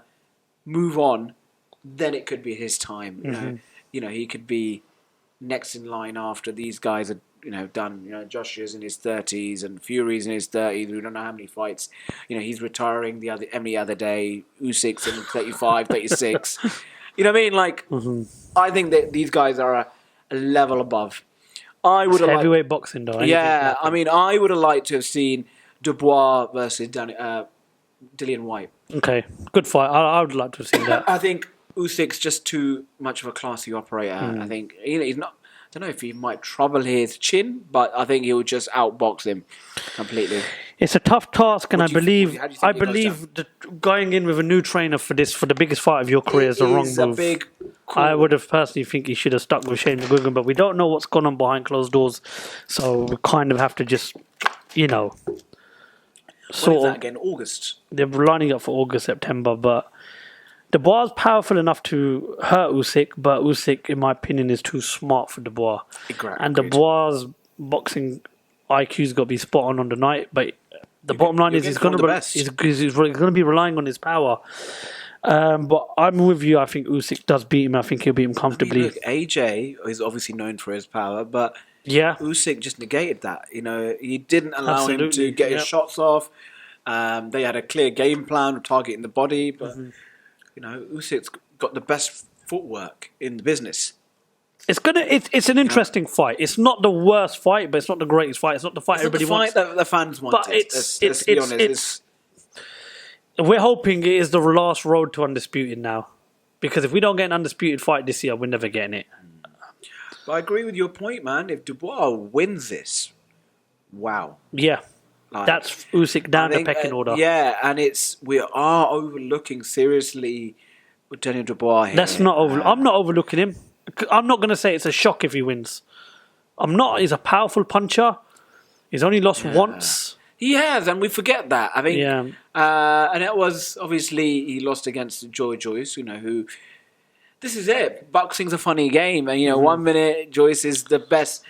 Speaker 3: move on. Then it could be his time. He could be next in line after these guys are done. Joshua's in his 30s and Fury's in his 30s. We don't know how many fights. He's retiring every other day. Usyk's in 35, 36. You know what I mean? Like, I think that these guys are a level above. I would have
Speaker 2: heavyweight boxing, though.
Speaker 3: Yeah, I mean, I would have liked to have seen Dubois versus Dillian White.
Speaker 2: Okay, good fight. I would like to have seen that.
Speaker 3: I think Usyk's just too much of a classy operator. I think he's not. I don't know if he might trouble his chin, but I think he'll just outbox him completely.
Speaker 2: It's a tough task, and I believe that going in with a new trainer for the biggest fight of your career is the wrong move. I would have personally think he should have stuck with Shane McGuigan, but we don't know what's gone on behind closed doors, so we kind of have to just,
Speaker 3: When is that again? August.
Speaker 2: They're lining up for August, September, but Dubois is powerful enough to hurt Usyk, but Usyk, in my opinion, is too smart for Dubois. And Dubois' boxing IQ's got to be spot on the night, but the bottom line is he's going to be relying on his power. But I'm with you. I think Usyk does beat him. I think he'll beat him comfortably.
Speaker 3: Look, AJ is obviously known for his power, but Usyk just negated that. He didn't allow him to get his shots off. They had a clear game plan of targeting the body, but Usyk's got the best footwork in the business.
Speaker 2: It's an interesting fight. It's not the worst fight, but it's not the greatest fight. It's not the fight everybody wants.
Speaker 3: It's not the fight that the fans want.
Speaker 2: But let's be honest. We're hoping it is the last road to Undisputed now. Because if we don't get an Undisputed fight this year, we're never getting it.
Speaker 3: But I agree with your point, man. If Dubois wins this, wow.
Speaker 2: Yeah. That's Usyk down the pecking order.
Speaker 3: Yeah, and we are overlooking seriously with Daniel Dubois here.
Speaker 2: I'm not overlooking him. I'm not going to say it's a shock if he wins. He's a powerful puncher. He's only lost once.
Speaker 3: He has, and we forget that. I think, and it was obviously he lost against Joyce. Who. This is it. Boxing's a funny game, and 1 minute Joyce is the best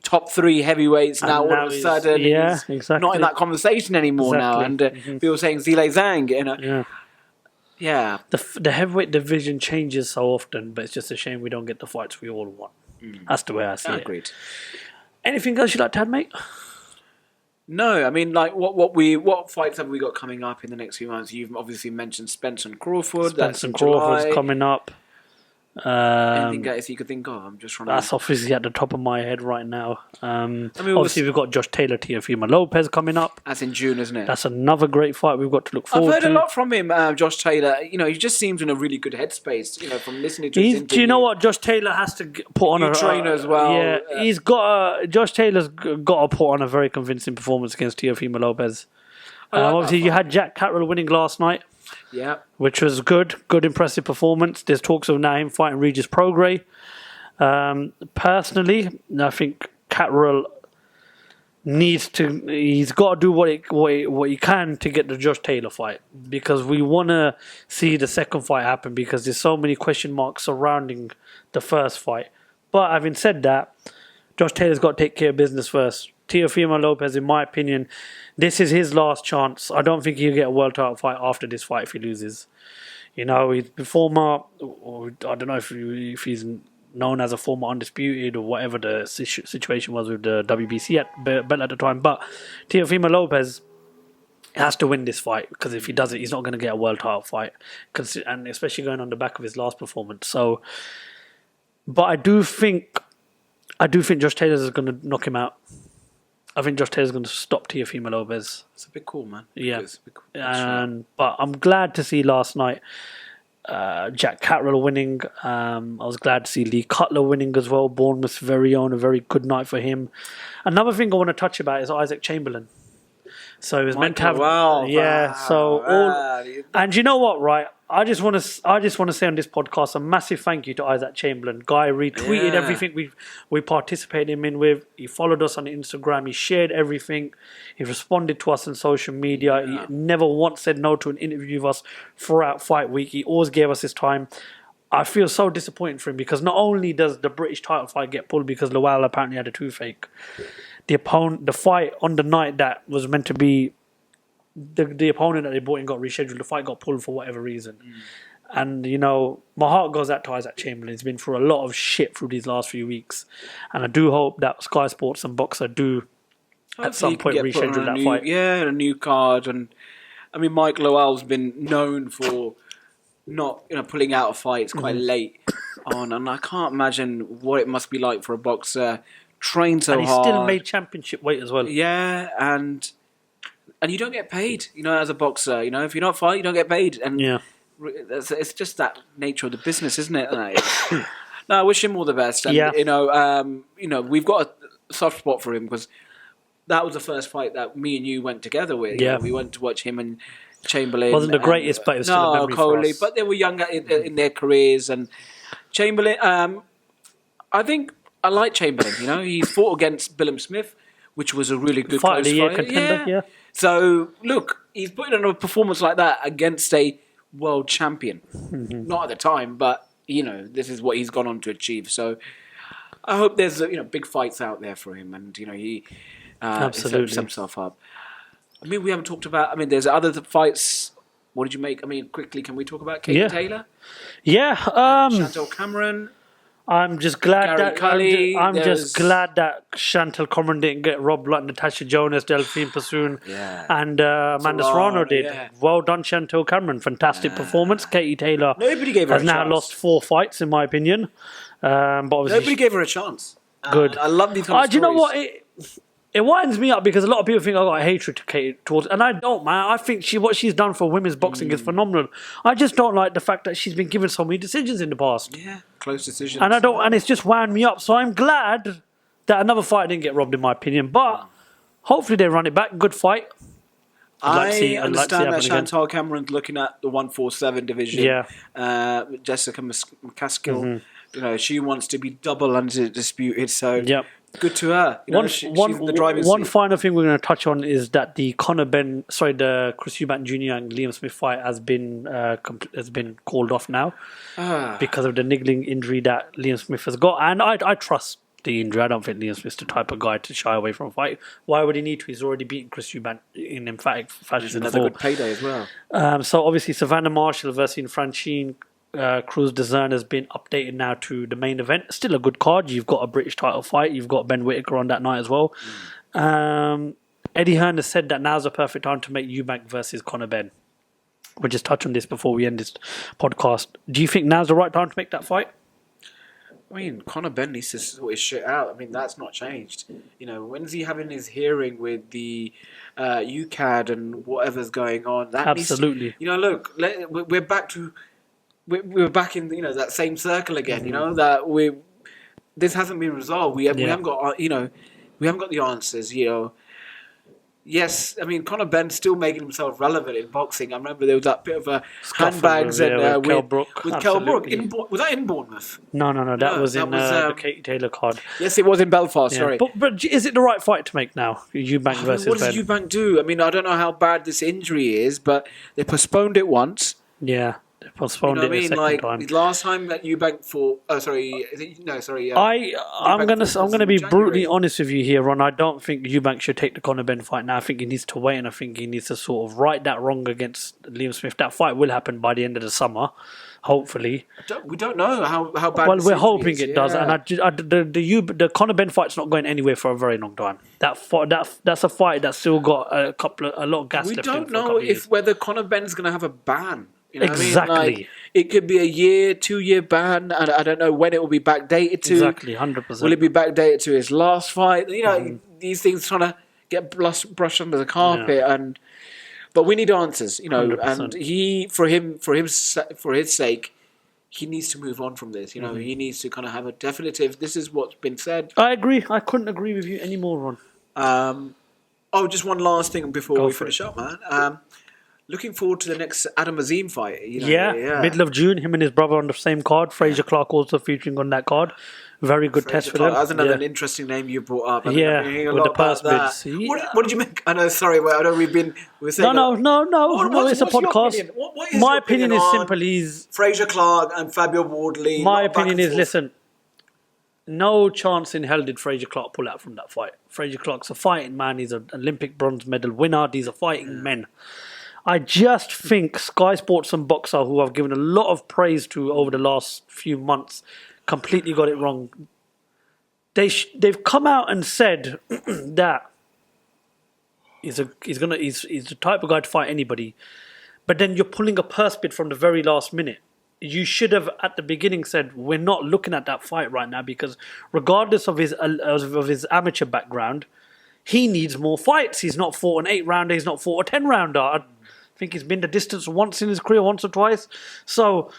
Speaker 3: top 3 heavyweights. Now all of a sudden, he's not in that conversation anymore now, and people saying Zile Zhang.
Speaker 2: The heavyweight division changes so often, but it's just a shame we don't get the fights we all want. That's the way I see it.
Speaker 3: Agreed.
Speaker 2: Anything else you'd like to add, mate?
Speaker 3: No, I mean, like what fights have we got coming up in the next few months? You've obviously mentioned Spence and Crawford.
Speaker 2: Spence and Crawford's coming up.
Speaker 3: Anything else you could think of? I'm just trying to...
Speaker 2: That's obviously at the top of my head right now. Obviously, we've got Josh Taylor, Teofimo Lopez coming up.
Speaker 3: That's in June, isn't it?
Speaker 2: That's another great fight we've got to look forward to.
Speaker 3: I've heard a lot from him, Josh Taylor. He just seems in a really good headspace. From listening to his interview. Do
Speaker 2: you know what? Josh Taylor has to put on a
Speaker 3: trainer as well.
Speaker 2: Yeah, Josh Taylor's got to put on a very convincing performance against Teofimo Lopez. Obviously, you had Jack Catterall winning last night.
Speaker 3: Yeah,
Speaker 2: which was good, impressive performance. There's talks of now him fighting Regis Prograis. Personally, I think Catterall he's got to do what he can to get the Josh Taylor fight, because we want to see the second fight happen, because there's so many question marks surrounding the first fight. But having said that, Josh Taylor's got to take care of business first. Teofimo Lopez, in my opinion, this is his last chance. I don't think he'll get a world title fight after this fight if he loses. He's a former, I don't know if he's known as a former Undisputed or whatever the situation was with the WBC belt at the time. But Teofimo Lopez has to win this fight, because if he does it, he's not going to get a world title fight, and especially going on the back of his last performance. So, but I do think Josh Taylor is going to knock him out. I think Josh Taylor's going to stop Teofimo Lopez.
Speaker 3: It's a big call, man.
Speaker 2: Yeah. But I'm glad to see last night Jack Catterall winning. I was glad to see Lee Cutler winning as well. Bournemouth's very own, a very good night for him. Another thing I want to touch about is Isaac Chamberlain. So he was meant to have... And you know what, right? I just want to say on this podcast a massive thank you to Isaac Chamberlain. Guy retweeted everything we participated in with. He followed us on Instagram. He shared everything. He responded to us on social media. He never once said no to an interview with us throughout fight week. He always gave us his time. I feel so disappointed for him, because not only does the British title fight get pulled because Lowell apparently had a toothache, the fight on the night that was meant to be the opponent that they brought in got rescheduled. The fight got pulled for whatever reason. And, my heart goes out to Isaac Chamberlain. He's been through a lot of shit through these last few weeks. And I do hope that Sky Sports and Boxer do at some point reschedule that fight.
Speaker 3: Yeah, a new card. And I mean, Mike Lowell's been known for not pulling out of fights quite late on. And I can't imagine what it must be like for a boxer trained so hard.
Speaker 2: And he still made championship weight as well.
Speaker 3: Yeah, and you don't get paid, as a boxer. If you're not fighting, you don't get paid. And it's just that nature of the business, isn't it? No, I wish him all the best. And, we've got a soft spot for him, because that was the first fight that me and you went together with.
Speaker 2: Yeah.
Speaker 3: We went to watch him and Chamberlain.
Speaker 2: Wasn't the greatest, but it was still a memory for us.
Speaker 3: But they were younger in their careers. And Chamberlain, I think I like Chamberlain. He fought against Billam Smith, which was a really good
Speaker 2: fight of the year
Speaker 3: fight.
Speaker 2: contender. Yeah.
Speaker 3: So, look, he's putting on a performance like that against a world champion. Not at the time, but, this is what he's gone on to achieve. So, I hope there's, big fights out there for him, and, he sets himself up. I mean, we haven't talked about... I mean, there's other fights What did you make? I mean, quickly, can we talk about Katie Taylor?
Speaker 2: Yeah.
Speaker 3: Chantal Cameron.
Speaker 2: I'm just glad
Speaker 3: Gary Cully,
Speaker 2: I'm just glad that Chantal Cameron didn't get robbed like Natasha Jonas, Delphine Passoon, and Amanda Serrano did.
Speaker 3: Yeah.
Speaker 2: Well done, Chantal Cameron. Fantastic performance. Katie Taylor
Speaker 3: Nobody gave her
Speaker 2: has
Speaker 3: a
Speaker 2: now
Speaker 3: chance.
Speaker 2: lost 4 fights, in my opinion. But obviously
Speaker 3: Nobody gave her a chance.
Speaker 2: Good.
Speaker 3: I love these kind of
Speaker 2: do you know
Speaker 3: stories.
Speaker 2: what? It winds me up because a lot of people think I got a hatred to Kate towards, and I don't, man. I think what she's done for women's boxing is phenomenal. I just don't like the fact that she's been given so many decisions in the past.
Speaker 3: Yeah, close decisions.
Speaker 2: And it's just wound me up. So I'm glad that another fighter didn't get robbed, in my opinion. But hopefully they run it back. Good fight.
Speaker 3: I understand that Chantal Cameron's looking at the 147 division.
Speaker 2: Yeah.
Speaker 3: Jessica McCaskill, she wants to be double undisputed. So good to her. She's in the driving
Speaker 2: one
Speaker 3: seat.
Speaker 2: final thing we're going to touch on is that the the Chris Eubank Jr. and Liam Smith fight has been called off now because of the niggling injury that Liam Smith has got. And I trust the injury. I don't think Liam Smith's the type of guy to shy away from a fight. Why would he need to? He's already beaten Chris Eubank in emphatic fashion.
Speaker 3: It's another good payday as well.
Speaker 2: So obviously Savannah Marshall versus Francine Cruz Dezern has been updated now to the main event. Still a good card. You've got a British title fight. You've got Ben Whittaker on that night as well. Eddie Hearn has said that now's the perfect time to make Eubank versus Conor Benn. We'll just touch on this before we end this podcast. Do you think now's the right time to make that fight?
Speaker 3: I mean, Conor Benn needs to sort his shit out. I mean, that's not changed. When's he having his hearing with the UCAD and whatever's going on? That
Speaker 2: Absolutely.
Speaker 3: Look, we're back to... We're back in that same circle again. That this hasn't been resolved. We haven't got we haven't got the answers. Yes, I mean Conor Benn's still making himself relevant in boxing. I remember there was that bit of a handbags
Speaker 2: with Kell Brook.
Speaker 3: With Kell Brook. Was that in Bournemouth?
Speaker 2: No. That was in the Katie Taylor card.
Speaker 3: Yes, it was in Belfast. Sorry,
Speaker 2: but is it the right fight to make now? Eubank versus
Speaker 3: what
Speaker 2: Ben.
Speaker 3: does Eubank do? I mean, I don't know how bad this injury is, but they postponed it once.
Speaker 2: Yeah. Postponed it a second time.
Speaker 3: Last time that Eubank fought. Oh, sorry.
Speaker 2: I'm gonna be brutally honest with you here, Ron. I don't think Eubank should take the Conor Benn fight now. I think he needs to wait, and I think he needs to sort of right that wrong against Liam Smith. That fight will happen by the end of the summer, hopefully.
Speaker 3: We don't know how bad.
Speaker 2: Well, we're hoping it does, and the Conor Benn fight's not going anywhere for a very long time. That's a fight that's still got a lot of gas left.
Speaker 3: We don't know whether Conor Benn's going to have a ban.
Speaker 2: Exactly.
Speaker 3: I mean? It could be a 2-year ban, and I don't know when it will be backdated to.
Speaker 2: Exactly, 100%.
Speaker 3: Will it be backdated to his last fight? These things trying to get brushed under the carpet, but we need answers, 100%. And he, for his sake, he needs to move on from this. He needs to kind of have a definitive. This is what's been said.
Speaker 2: I agree. I couldn't agree with you any more, Ron.
Speaker 3: Just one last thing before we finish up, man. Looking forward to the next Adam Azim fight.
Speaker 2: Middle of June, him and his brother on the same card. Frazier Clarke also featuring on that card. Very good test for them.
Speaker 3: That's another interesting name you brought up.
Speaker 2: With the purse bids.
Speaker 3: What did you make? I know, sorry, I know we were saying...
Speaker 2: No, it's a podcast. My opinion is simple.
Speaker 3: Frazier Clarke and Fabio Wardley.
Speaker 2: My opinion is, listen, no chance in hell did Frazier Clarke pull out from that fight. Frazier Clarke's a fighting man. He's an Olympic bronze medal winner. These are fighting men. I just think Sky Sports and Boxer, who I've given a lot of praise to over the last few months, completely got it wrong. They've come out and said that he's the type of guy to fight anybody, but then you're pulling a purse bid from the very last minute. You should have at the beginning said we're not looking at that fight right now because regardless of his amateur background, he needs more fights. He's not fought an 8-rounder. He's not fought a 10-rounder. I think he's been the distance once in his career, once or twice. So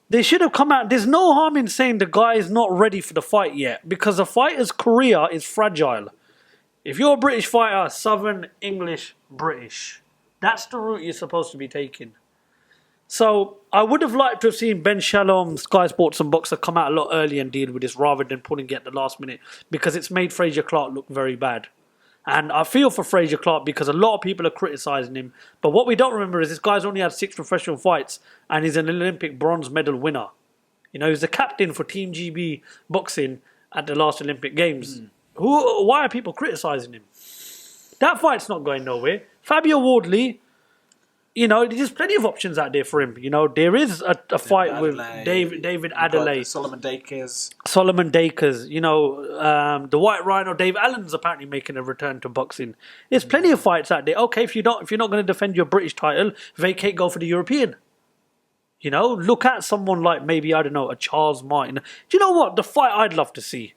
Speaker 2: they should have come out. There's no harm in saying the guy is not ready for the fight yet because a fighter's career is fragile. If you're a British fighter, Southern, English, British, that's the route you're supposed to be taking. So I would have liked to have seen Ben Shalom, Sky Sports and Boxer come out a lot earlier and deal with this rather than pulling it at the last minute because it's made Frazier Clarke look very bad. And I feel for Frazier Clarke because a lot of people are criticising him. But what we don't remember is this guy's only had 6 professional fights and he's an Olympic bronze medal winner. He's the captain for Team GB boxing at the last Olympic Games. Why are people criticising him? That fight's not going nowhere. Fabio Wardley, there's plenty of options out there for him. There is a fight with David Adelaide.
Speaker 3: Solomon Dakers.
Speaker 2: The White Rhino, Dave Allen's apparently making a return to boxing. There's plenty of fights out there. Okay, if you're not going to defend your British title, vacate, go for the European. Look at someone like maybe, I don't know, a Charles Martin. Do you know what? The fight I'd love to see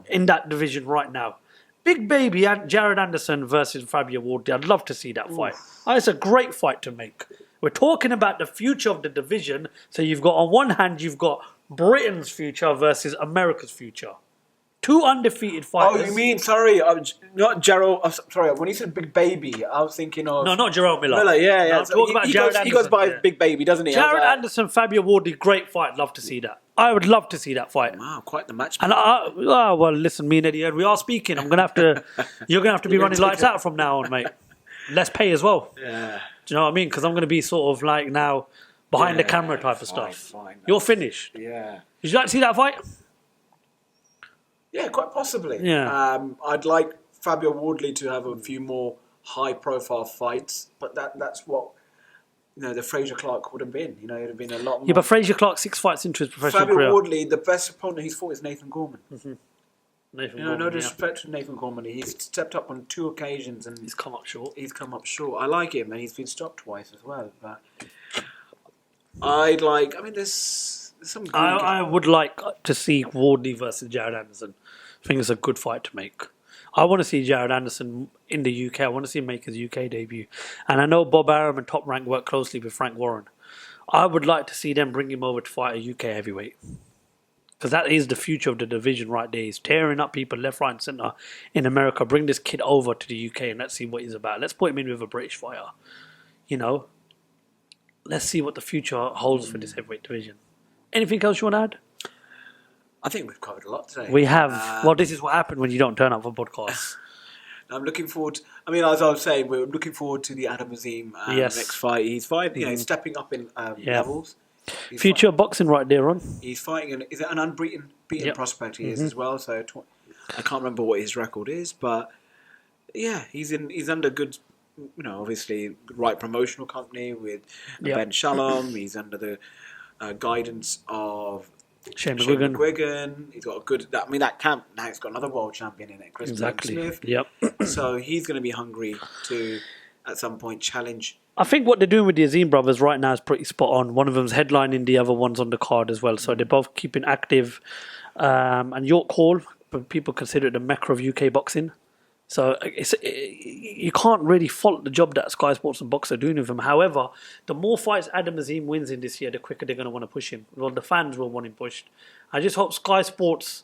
Speaker 2: in that division right now. Big Baby and Jared Anderson versus Fabio Wardley. I'd love to see that fight. It's a great fight to make. We're talking about the future of the division. So you've got, on one hand, you've got Britain's future versus America's future. Two undefeated fighters.
Speaker 3: Oh, you mean, sorry, not Gerald. Sorry, when you said Big Baby, I was thinking of...
Speaker 2: No, not Gerald Miller.
Speaker 3: Yeah.
Speaker 2: No, talking about Jared Anderson.
Speaker 3: He goes by Big Baby, doesn't he?
Speaker 2: Jared Anderson, Fabio Wardley, great fight. Love to see that. I would love to see that fight.
Speaker 3: Wow, quite the match.
Speaker 2: And well, listen, me and Eddie, we are speaking. You're gonna have to be running lights out from now on, mate. Less pay as well.
Speaker 3: Yeah.
Speaker 2: Do you know what I mean? Because I'm gonna be sort of like now behind the camera type of stuff.
Speaker 3: Fine.
Speaker 2: You're finished.
Speaker 3: Yeah.
Speaker 2: Would you like to see that fight?
Speaker 3: Yeah, quite possibly.
Speaker 2: Yeah.
Speaker 3: I'd like Fabio Wardley to have a few more high-profile fights, but that's what the Frazier Clarke would have been. It would have been a lot more.
Speaker 2: Yeah, but Frazier Clarke 6 fights into his professional
Speaker 3: Fabio
Speaker 2: career.
Speaker 3: Wardley, the best opponent he's fought is Nathan Gorman.
Speaker 2: Mm-hmm. Gorman,
Speaker 3: no disrespect to Nathan Gorman. He's stepped up on 2 occasions and
Speaker 2: he's come up short.
Speaker 3: I like him, and he's been stopped twice as well. But there's some.
Speaker 2: I would like to see Wardley versus Jared Anderson. I think it's a good fight to make. I want to see Jared Anderson in the UK. I want to see him make his UK debut. And I know Bob Arum and Top Rank work closely with Frank Warren. I would like to see them bring him over to fight a UK heavyweight. Because that is the future of the division right there. He's tearing up people left, right and centre in America. Bring this kid over to the UK and let's see what he's about. Let's put him in with a British fighter. Let's see what the future holds for this heavyweight division. Anything else you want to add?
Speaker 3: I think we've covered a lot today.
Speaker 2: We have. Well, this is what happened when you don't turn up for podcasts.
Speaker 3: I'm looking forward. As I was saying, we're looking forward to the Adam Azim next fight. He's fighting. He's stepping up in levels.
Speaker 2: Future boxing right there, on.
Speaker 3: He's fighting. Is it an unbeaten prospect? He is as well. So I can't remember what his record is, but yeah, he's under good. Obviously, the right promotional company with Ben Shalom. He's under the guidance of Shane McGuigan. He's got a good. That camp now. He's got another world champion in it, Chris Smith.
Speaker 2: Yep.
Speaker 3: So he's going to be hungry to, at some point, challenge.
Speaker 2: I think what they're doing with the Azim brothers right now is pretty spot on. One of them's headlining, the other one's on the card as well. So they're both keeping active. And York Hall, people consider it the mecca of UK boxing. So you can't really fault the job that Sky Sports and Box are doing with him. However, the more fights Adam Azim wins in this year, the quicker they're going to want to push him. Well, the fans will want him pushed. I just hope Sky Sports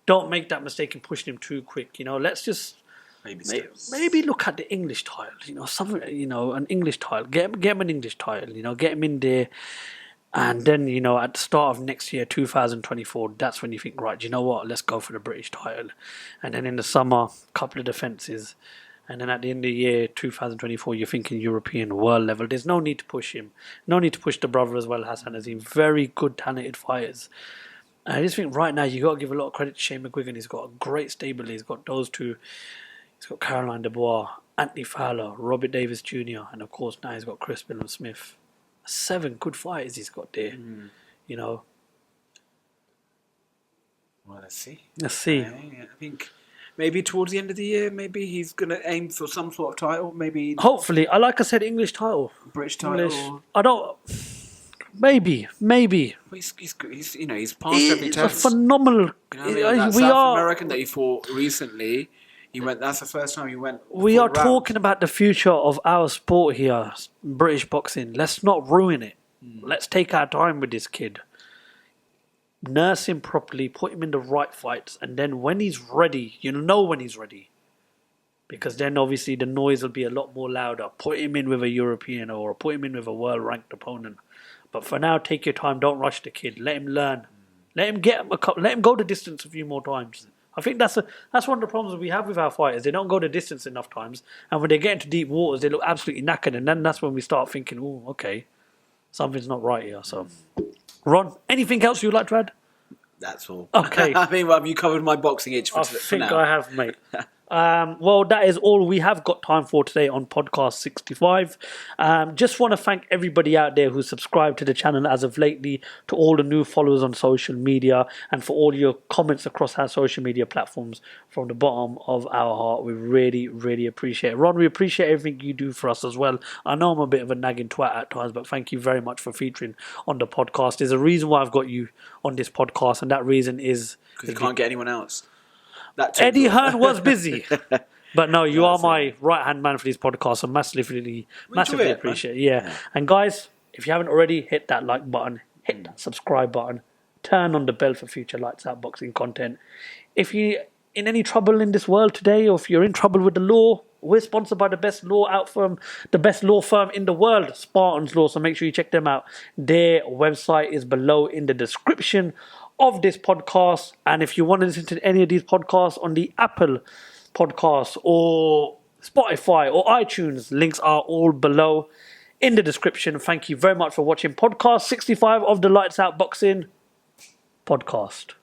Speaker 2: don't make that mistake in pushing him too quick. Let's just maybe look at the English title. Something. An English title. Get him an English title. Get him in there. And then, at the start of next year, 2024, that's when you think, right, you know what, let's go for the British title. And then in the summer, a couple of defences. And then at the end of the year, 2024, you're thinking European, world level. There's no need to push him. No need to push the brother as well, Hassan Azim. Very good, talented fighters. I just think right now, you got to give a lot of credit to Shane McGuigan. He's got a great stable. He's got those two. He's got Caroline Dubois, Anthony Fowler, Robert Davis Jr. And of course, now he's got Chris Billam Smith. 7 good fighters he's got there,
Speaker 3: Well, let's see. I think maybe towards the end of the year, maybe he's going to aim for some sort of title. Maybe.
Speaker 2: Hopefully, like I said, English title,
Speaker 3: British title.
Speaker 2: English. I don't. Maybe.
Speaker 3: He's passed every test.
Speaker 2: It's a phenomenal.
Speaker 3: That South American that he fought recently. That's the first time he went.
Speaker 2: We are talking about the future of our sport here, British boxing. Let's not ruin it. Let's take our time with this kid. Nurse him properly, put him in the right fights, and then when he's ready, when he's ready. Because then obviously the noise will be a lot more louder. Put him in with a European or put him in with a world-ranked opponent. But for now, take your time. Don't rush the kid. Let him learn. Let him go the distance a few more times. I think that's one of the problems we have with our fighters. They don't go the distance enough times, and when they get into deep waters, they look absolutely knackered, and then that's when we start thinking, oh, okay, something's not right here. So, Ron, anything else you'd like to add?
Speaker 3: That's all.
Speaker 2: Okay.
Speaker 3: Have you covered my boxing itch for
Speaker 2: I think I have, mate. Well, that is all we have got time for today on podcast 65. Just want to thank everybody out there who subscribed to the channel as of lately, to all the new followers on social media, and for all your comments across our social media platforms from the bottom of our heart. We really, really appreciate it. Ron, we appreciate everything you do for us as well. I know I'm a bit of a nagging twat at times, but thank you very much for featuring on the podcast. There's a reason why I've got you on this podcast, and that reason is...
Speaker 3: because you can't get anyone else.
Speaker 2: Eddie Hearn was busy. But no, you are my right-hand man for these podcasts. So massively appreciate it. Yeah. And guys, if you haven't already, hit that like button, hit that subscribe button, turn on the bell for future Lights Out boxing content. If you're in any trouble in this world today, or if you're in trouble with the law, we're sponsored by the best law firm in the world, Spartans Law. So make sure you check them out. Their website is below in the description of this podcast. And if you want to listen to any of these podcasts on the Apple Podcasts or Spotify or iTunes, links are all below in the description. Thank you very much for watching podcast 65 of the Lights Out Boxing podcast.